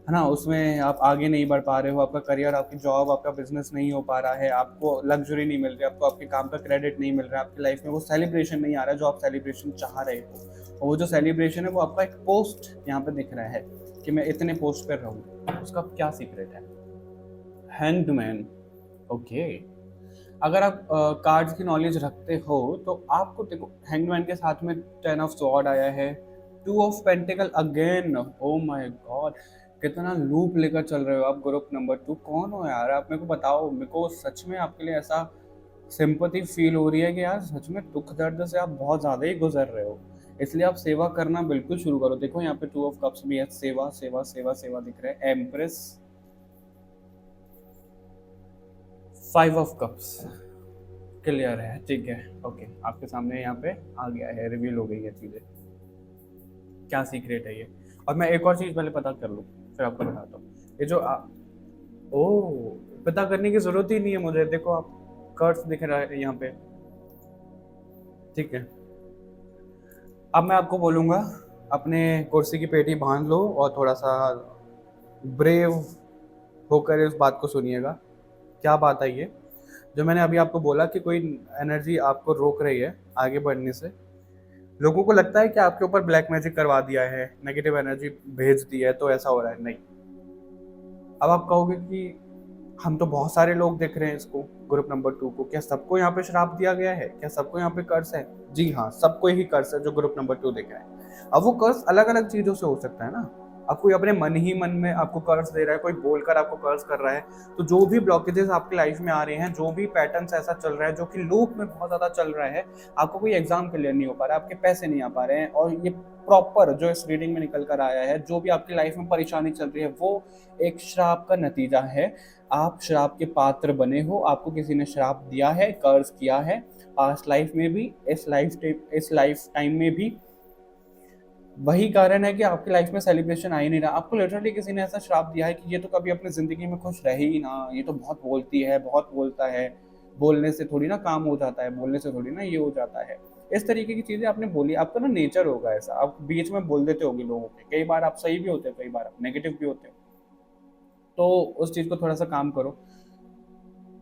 है ना, उसमें आप आगे नहीं बढ़ पा रहे हो, आपका करियर, आपकी जॉब, आपका बिजनेस नहीं हो पा रहा है, आपको लग्जरी नहीं मिल रही, आपको आपके काम का क्रेडिट नहीं मिल रहा है, आपकी लाइफ में वो सेलिब्रेशन नहीं आ रहा है जो आप सेलिब्रेशन चाह रहे हो, और वो जो सेलिब्रेशन है वो आपका एक पोस्ट यहाँ पे दिख रहा है कि मैं इतने पोस्ट पर रहूँ, उसका क्या सीक्रेट है? Hanged man. ओके, अगर आप कार्ड्स की नॉलेज रखते हो तो आपको देखो, हैंगमैन के साथ में 10 ऑफ स्वॉर्ड आया है, 2 of pentacle again. Oh my God, कितना लूप लेकर चल रहे हो आप ग्रुप नंबर 2। कौन हो यार आप, मेरे को बताओ। मेरे को सच में आपके लिए ऐसा सिंपैथी फील हो रही है कि यार सच में दुख दर्द से आप बहुत ज़्यादा ही गुजर रहे हो, इसलिए आप सेवा करना बिल्कुल शुरू करो। देखो यहाँ पे 2 ऑफ कप्स भी है, सेवा सेवा सेवा सेवा दिख रहा है, एम्प्रेस, 5 ऑफ कप्स, क्लियर है, ठीक है, ओके, आपके सामने यहाँ पे आ गया है, रिवील हो गई है चीज़ें, क्या सीक्रेट है ये। और मैं एक और चीज़ पहले पता कर लूँ फिर आपको बताता हूँ। ये जो ओ, पता करने की ज़रूरत ही नहीं है मुझे, देखो आप कर्स दिख रहा है यहाँ पे, ठीक है। अब मैं आपको बोलूँगा अपने कुर्सी की पेटी बांध लो और थोड़ा सा ब्रेव होकर इस बात को सुनिएगा। क्या बात है ये जो मैंने अभी आपको बोला कि कोई एनर्जी आपको रोक रही है आगे बढ़ने से। लोगों को लगता है कि आपके ऊपर ब्लैक मैजिक करवा दिया है, नेगेटिव एनर्जी भेज दी है, तो ऐसा हो रहा है। नहीं, अब आप कहोगे कि हम तो बहुत सारे लोग देख रहे हैं इसको, ग्रुप नंबर 2 को, क्या सबको यहाँ पे श्राप दिया गया है? क्या सबको यहाँ पे कर्ज है? जी हाँ, सबको ही कर्ज है जो ग्रुप नंबर 2 देख रहा है। अब वो कर्ज अलग अलग चीजों से हो सकता है ना। अब कोई अपने मन ही मन में आपको कर्ज दे रहा है, कोई बोलकर आपको कर्ज कर रहा है। तो जो भी ब्लॉकेजेस आपकी लाइफ में आ रहे हैं, जो भी पैटर्न्स ऐसा चल रहा है जो कि लूप में बहुत ज्यादा चल रहा है, आपको कोई एग्जाम क्लियर नहीं हो पा रहा है, आपके पैसे नहीं आ पा रहे हैं, और ये प्रॉपर जो इस रीडिंग में निकल कर आया है, जो भी आपकी लाइफ में परेशानी चल रही है, वो एक श्राप का नतीजा है। आप श्राप के पात्र बने हो, आपको किसी ने श्राप दिया है, कर्ज किया है, पास्ट लाइफ में भी, इस लाइफ टाइम में भी। वही कारण है कि आपकी लाइफ में सेलिब्रेशन आ ही नहीं रहा। आपको लिटरली किसी ने ऐसा श्राप दिया है कि ये तो कभी अपनी जिंदगी में खुश रहे ही ना, ये तो बहुत बोलती है, बहुत बोलता है, बोलने से थोड़ी ना काम हो जाता है, बोलने से थोड़ी ना ये हो जाता है। इस तरीके की चीजें आपने बोली, आपका ना नेचर होगा ऐसा, आप बीच में बोल देते होगे लोगों के, कई बार आप सही भी होते हो, कई बार आप नेगेटिव भी होते हो, तो उस चीज को थोड़ा सा काम करो।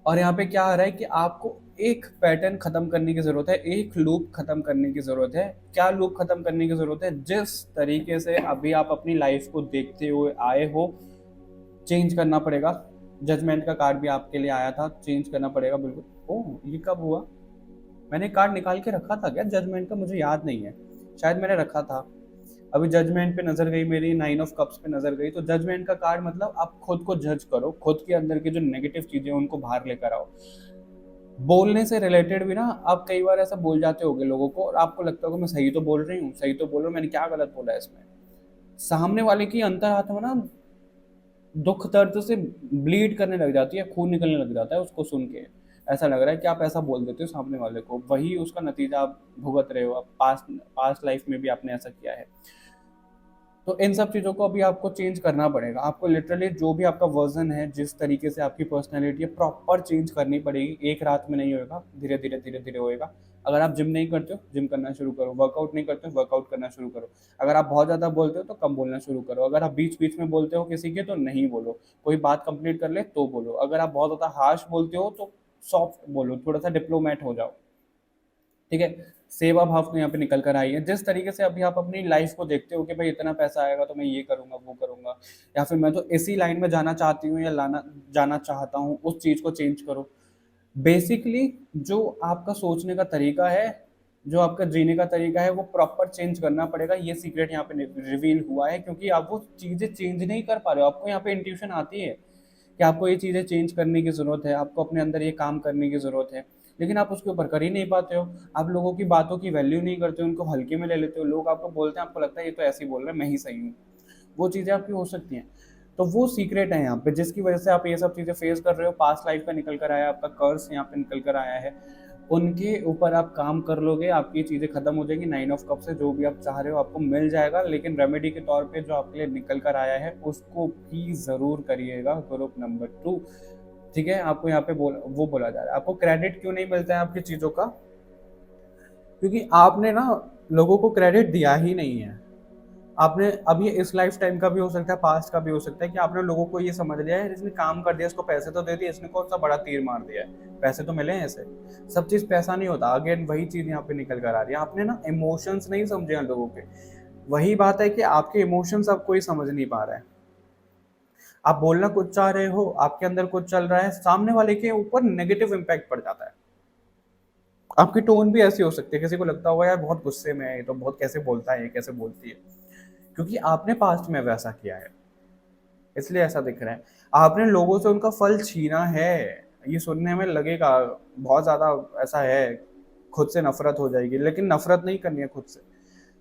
और यहाँ पे क्या आ रहा है कि आपको एक पैटर्न खत्म करने की जरूरत है, एक लूप खत्म करने की जरूरत है। क्या लूप खत्म करने की जरूरत है? जिस तरीके से अभी आप अपनी लाइफ को देखते हुए आए हो, चेंज करना पड़ेगा। जजमेंट का कार्ड भी आपके लिए आया था, चेंज करना पड़ेगा बिल्कुल। ओह, ये कब हुआ? मैंने कार्ड निकाल के रखा था क्या जजमेंट का? मुझे याद नहीं है, शायद मैंने रखा था। अभी जजमेंट पे नजर गई मेरी, 9 ऑफ कप्स पे नजर गई। तो जजमेंट का कार्ड मतलब आप खुद को जज करो, खुद के अंदर की जो नेगेटिव चीजें उनको बाहर लेकर आओ। बोलने से रिलेटेड भी ना, आप कई बार ऐसा बोल जाते होगे लोगों को और आपको लगता होगा मैं सही तो बोल रही हूँ, सही तो बोल रहा हूँ, मैंने क्या गलत बोला है इसमें। सामने वाले की अंतरात्मा ना दुख दर्द से ब्लीड करने लग जाती है, खून निकलने लग जाता है उसको सुन के। ऐसा लग रहा है कि आप ऐसा बोल देते हो सामने वाले को, वही उसका नतीजा आप भुगत रहे हो। आप पास्ट लाइफ में भी आपने ऐसा किया है। तो इन सब चीज़ों को अभी आपको चेंज करना पड़ेगा। आपको लिटरली जो भी आपका वर्जन है, जिस तरीके से आपकी पर्सनैलिटी है, प्रॉपर चेंज करनी पड़ेगी। एक रात में नहीं होगा, धीरे धीरे धीरे धीरे होएगा। अगर आप जिम नहीं करते हो, जिम करना शुरू करो। वर्कआउट नहीं करते हो, वर्कआउट करना शुरू करो। अगर आप बहुत ज़्यादा बोलते हो तो कम बोलना शुरू करो। अगर आप बीच बीच में बोलते हो किसी के तो नहीं बोलो, कोई बात कंप्लीट कर ले तो बोलो। अगर आप बहुत ज़्यादा हार्श बोलते हो तो सॉफ्ट बोलो, थोड़ा सा डिप्लोमेट हो जाओ, ठीक है। सेवा भाव तो यहाँ पे निकल कर आई है। जिस तरीके से अभी आप अपनी लाइफ को देखते हो कि भाई इतना पैसा आएगा तो मैं ये करूंगा, वो करूंगा, या फिर मैं तो इसी लाइन में जाना चाहती हूँ या लाना जाना चाहता हूँ, उस चीज़ को चेंज करो। बेसिकली जो आपका सोचने का तरीका है, जो आपका जीने का तरीका है, वो प्रॉपर चेंज करना पड़ेगा। ये सीक्रेट यहाँ पे रिवील हुआ है, क्योंकि आप वो चीज़ें चेंज नहीं कर पा रहे हो। आपको यहाँ पे इंट्यूशन आती है कि आपको ये चीज़ें चेंज करने की ज़रूरत है, आपको अपने अंदर ये काम करने की ज़रूरत है, लेकिन आप उसके ऊपर कर ही नहीं पाते हो। आप लोगों की बातों की वैल्यू नहीं करते हो, उनको हल्के में ले लेते हो। लोग आपको बोलते हैं, आपको लगता है ये तो ऐसे ही बोल रहे हैं, मैं ही सही हूँ। वो चीज़ें आपकी हो सकती हैं। तो वो सीक्रेट है यहाँ पे, जिसकी वजह से आप ये सब चीज़ें फेस कर रहे हो। पास्ट लाइफ का निकल कर आया, आपका कर्स यहाँ पे निकल कर आया है। उनके ऊपर आप काम कर लोगे, आपकी चीज़ें खत्म हो जाएंगी। 9 ऑफ कप से जो भी आप चाह रहे हो आपको मिल जाएगा, लेकिन रेमेडी के तौर पे जो आपके लिए निकल कर आया है उसको भी ज़रूर करिएगा। ग्रुप नंबर 2, ठीक है। आपको यहाँ पे बोला जा रहा है, आपको क्रेडिट क्यों नहीं मिलता है आपकी चीज़ों का? क्योंकि आपने ना लोगों को क्रेडिट दिया ही नहीं है। आपने अब ये इस लाइफ टाइम का भी हो सकता है, पास्ट का भी हो सकता है, कि आपने लोगों को ये समझ लिया है इसने काम कर दिया, इसको पैसे तो दे दिए, इसने कौन सा बड़ा तीर मार दिया है, पैसे तो मिले हैं इसे। सब चीज़ पैसा नहीं होता। अगेन वही चीज़ यहाँ पे निकल कर आ रही है। आपने ना इमोशंस नहीं समझे हैं लोगों के। वही बात है कि आपके इमोशंस अब कोई समझ नहीं पा रहा है। आप बोलना कुछ चाह रहे हो, आपके अंदर कुछ चल रहा है, सामने वाले के ऊपर नेगेटिव इम्पैक्ट पड़ जाता है। आपकी टोन भी ऐसी हो सकती है, किसी को लगता होगा यार बहुत गुस्से में है ये, तो बहुत कैसे बोलता है, ये कैसे बोलती है, क्योंकि आपने पास्ट में वैसा किया है, इसलिए ऐसा दिख रहा है। आपने लोगों से उनका फल छीना है। ये सुनने में लगेगा बहुत ज़्यादा ऐसा है, खुद से नफरत हो जाएगी, लेकिन नफरत नहीं करनी है खुद से,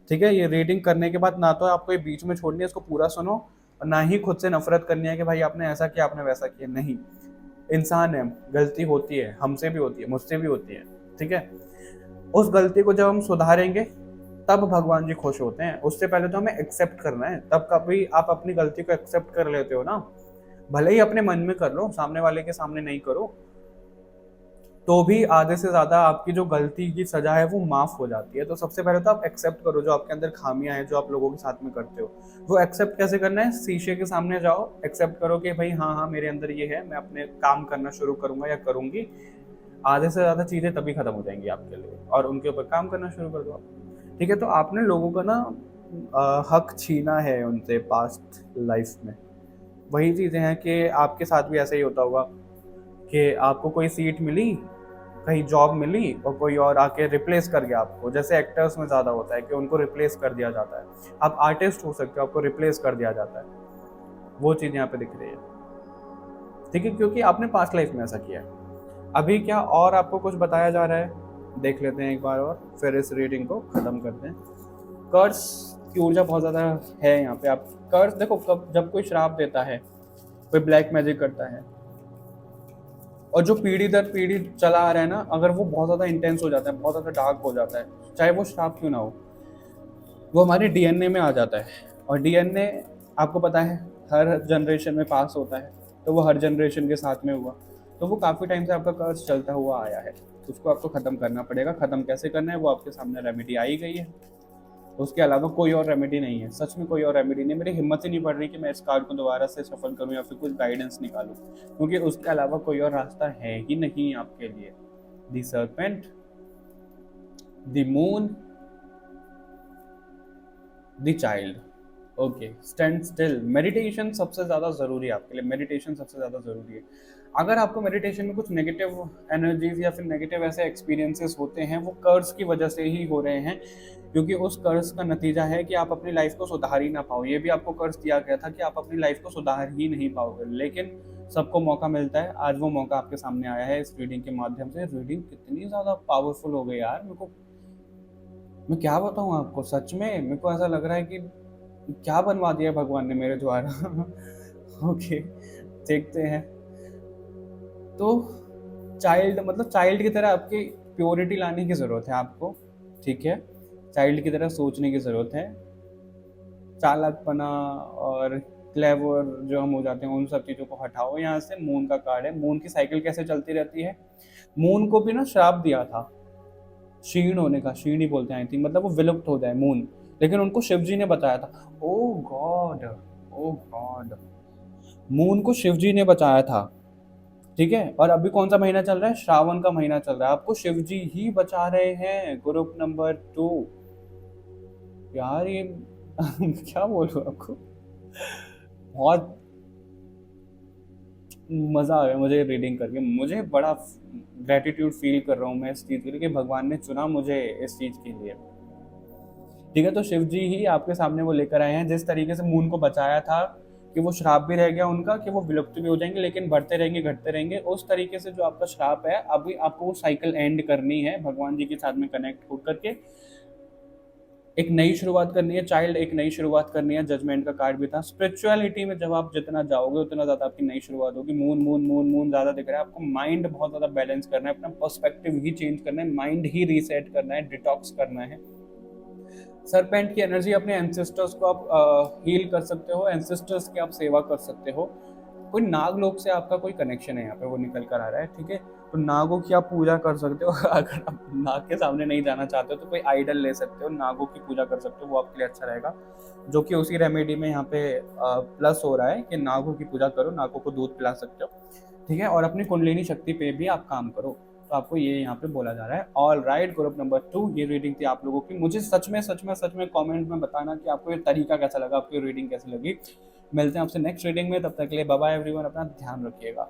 ठीक है। ये रीडिंग करने के बाद ना तो आपको ये बीच में छोड़नी है, इसको पूरा सुनो, और ना ही खुद से नफरत करनी है कि भाई आपने ऐसा किया, आपने वैसा किया। नहीं, इंसान है, गलती होती है, हमसे भी होती है, मुझसे भी होती है, ठीक है। उस गलती को जब हम सुधारेंगे तब भगवान जी खुश होते हैं। उससे पहले तो हमें एक्सेप्ट करना है। तब कभी आप अपनी गलती को एक्सेप्ट कर लेते हो ना, भले ही अपने मन में कर लो, सामने वाले के सामने नहीं करो, तो भी आधे से ज्यादा आपकी जो गलती की सजा है वो माफ हो जाती है। तो सबसे पहले तो आप एक्सेप्ट करो जो आपके अंदर खामियां हैं, जो आप लोगों के साथ में करते हो। वो एक्सेप्ट कैसे करना है? शीशे के सामने जाओ, एक्सेप्ट करो कि भाई हाँ हाँ मेरे अंदर ये है, मैं अपने काम करना शुरू करूंगा या करूंगी। आधे से ज्यादा चीजें तभी खत्म हो जाएंगी आपके लिए, और उनके ऊपर काम करना शुरू कर दो आप, ठीक है। तो आपने लोगों का ना हक छीना है उनसे पास्ट लाइफ में। वही चीजें हैं कि आपके साथ भी ऐसा ही होता होगा कि आपको कोई सीट मिली, कहीं जॉब मिली, और कोई और आके रिप्लेस कर गया आपको। जैसे एक्टर्स में ज़्यादा होता है कि उनको रिप्लेस कर दिया जाता है। आप आर्टिस्ट हो सकते हो, आपको रिप्लेस कर दिया जाता है। वो चीज़ यहाँ पे दिख रही है, ठीक है, क्योंकि आपने पास्ट लाइफ में ऐसा किया है। अभी क्या और आपको कुछ बताया जा रहा है, देख लेते हैं एक बार और, फिर इस रीडिंग को ख़त्म करते हैं। कर्स की ऊर्जा बहुत ज़्यादा है यहाँ पे। आप कर्स देखो, कब जब कोई श्राप देता है, कोई ब्लैक मैजिक करता है, और जो पीढ़ी दर पीढ़ी चला आ रहा है ना, अगर वो बहुत ज़्यादा इंटेंस हो जाता है, बहुत ज़्यादा डार्क हो जाता है, चाहे वो श्राप क्यों ना हो, वो हमारे डीएनए में आ जाता है। और डीएनए आपको पता है हर जनरेशन में पास होता है, तो वो हर जनरेशन के साथ में हुआ, तो वो काफ़ी टाइम से आपका कर्ज चलता हुआ आया है। उसको आपको ख़त्म करना पड़ेगा। ख़त्म कैसे करना है वो आपके सामने रेमेडी आई गई है। उसके अलावा कोई और रेमेडी नहीं है, सच में कोई और रेमेडी नहीं। मेरी हिम्मत ही नहीं पड़ रही कि मैं इस कार्ड को दोबारा से सफल करूं या फिर कुछ गाइडेंस निकालूं, क्योंकि उसके अलावा कोई और रास्ता है ही नहीं आपके लिए। The serpent, the moon, the child. Okay, stand still. Meditation सबसे ज़्यादा ज़रूरी है आपके लिए, मेडिटेशन सबसे ज़्यादा ज़रूरी है। अगर आपको मेडिटेशन में कुछ नेगेटिव एनर्जीज या फिर नेगेटिव ऐसे एक्सपीरियंसेस होते हैं, वो कर्ज की वजह से ही हो रहे हैं, क्योंकि उस कर्ज का नतीजा है कि आप अपनी लाइफ को सुधार ही ना पाओ। ये भी आपको कर्ज दिया गया था कि आप अपनी लाइफ को सुधार ही नहीं पाओगे, लेकिन सबको मौका मिलता है। आज वो मौका आपके सामने आया है इस रीडिंग के माध्यम से। रीडिंग कितनी ज़्यादा पावरफुल हो गई यार, मेरे को, मैं क्या बताऊँ आपको, सच में मेरे को ऐसा लग रहा है कि क्या बनवा दिया भगवान ने मेरे द्वारा। ओके, देखते हैं। तो चाइल्ड मतलब चाइल्ड की तरह आपकी प्योरिटी लाने की ज़रूरत है आपको, ठीक है। चाइल्ड की तरह सोचने की ज़रूरत है। चालाकपना और क्लेवर जो हम हो जाते हैं, उन सब चीज़ों को हटाओ यहाँ से। मून का कार्ड है। मून की साइकिल कैसे चलती रहती है? मून को भी ना श्राप दिया था क्षीण होने का, क्षीण ही बोलते हैं आई थिंक, मतलब वो विलुप्त हो जाए मून, लेकिन उनको शिव जी ने बताया था। ओ गॉड, ओ गॉड, मून को शिव जी ने बचाया था, ठीक है। और अभी कौन सा महीना चल रहा है? श्रावण का महीना चल रहा है, आपको शिव जी ही बचा रहे हैं। ग्रुप नंबर 2 यार, ये क्या बोलूं आपको, बहुत मज़ा आ गया मुझे रीडिंग करके। मुझे बड़ा ग्रेटिट्यूड फील कर रहा हूँ मैं इस चीज़ के लिए कि भगवान ने चुना मुझे इस चीज़ के लिए। ठीक है, तो शिव जी ही आपके सामने वो लेकर आए हैं। जिस तरीके से मून को बचाया था कि वो श्राप भी रह गया उनका कि वो विलुप्त भी हो जाएंगे लेकिन बढ़ते रहेंगे घटते रहेंगे, उस तरीके से जो आपका श्राप है अभी आपको वो साइकिल एंड करनी है भगवान जी के साथ में कनेक्ट होकर के। एक नई शुरुआत करनी है चाइल्ड, एक नई शुरुआत करनी है। जजमेंट का कार्ड भी था। स्पिरिचुअलिटी में जब आप जितना जाओगे उतना ज़्यादा आपकी नई शुरुआत होगी। मून मून मून मून ज़्यादा दिख रहा है आपको। माइंड बहुत ज़्यादा बैलेंस करना है, अपना पर्सपेक्टिव ही चेंज करना है, माइंड ही रीसेट करना है, डिटॉक्स करना है। सरपेंट की एनर्जी, अपने एंसेस्टर्स को आप हील कर सकते हो, एंसेस्टर्स की आप सेवा कर सकते हो। कोई नाग लोग से आपका कोई कनेक्शन है यहाँ पे, वो निकल कर आ रहा है। ठीक है, तो नागों की आप पूजा कर सकते हो। अगर आप नाग के सामने नहीं जाना चाहते हो तो कोई आइडल ले सकते हो, नागों की पूजा कर सकते हो, वो आपके लिए अच्छा रहेगा। जो कि उसी रेमेडी में यहाँ पे प्लस हो रहा है कि नागों की पूजा करो, नागों को दूध पिला सकते हो। ठीक है, और अपनी कुंडलिनी शक्ति पे भी आप काम करो। तो आपको ये यहाँ पे बोला जा रहा है। ऑल राइट, ग्रुप नंबर 2, ये रीडिंग थी आप लोगों की। मुझे सच में कमेंट में बताना कि आपको ये तरीका कैसा लगा, आपको रीडिंग कैसी लगी। मिलते हैं आपसे नेक्स्ट रीडिंग में, तब तक के लिए बाय बाय एवरीवन, अपना ध्यान रखिएगा।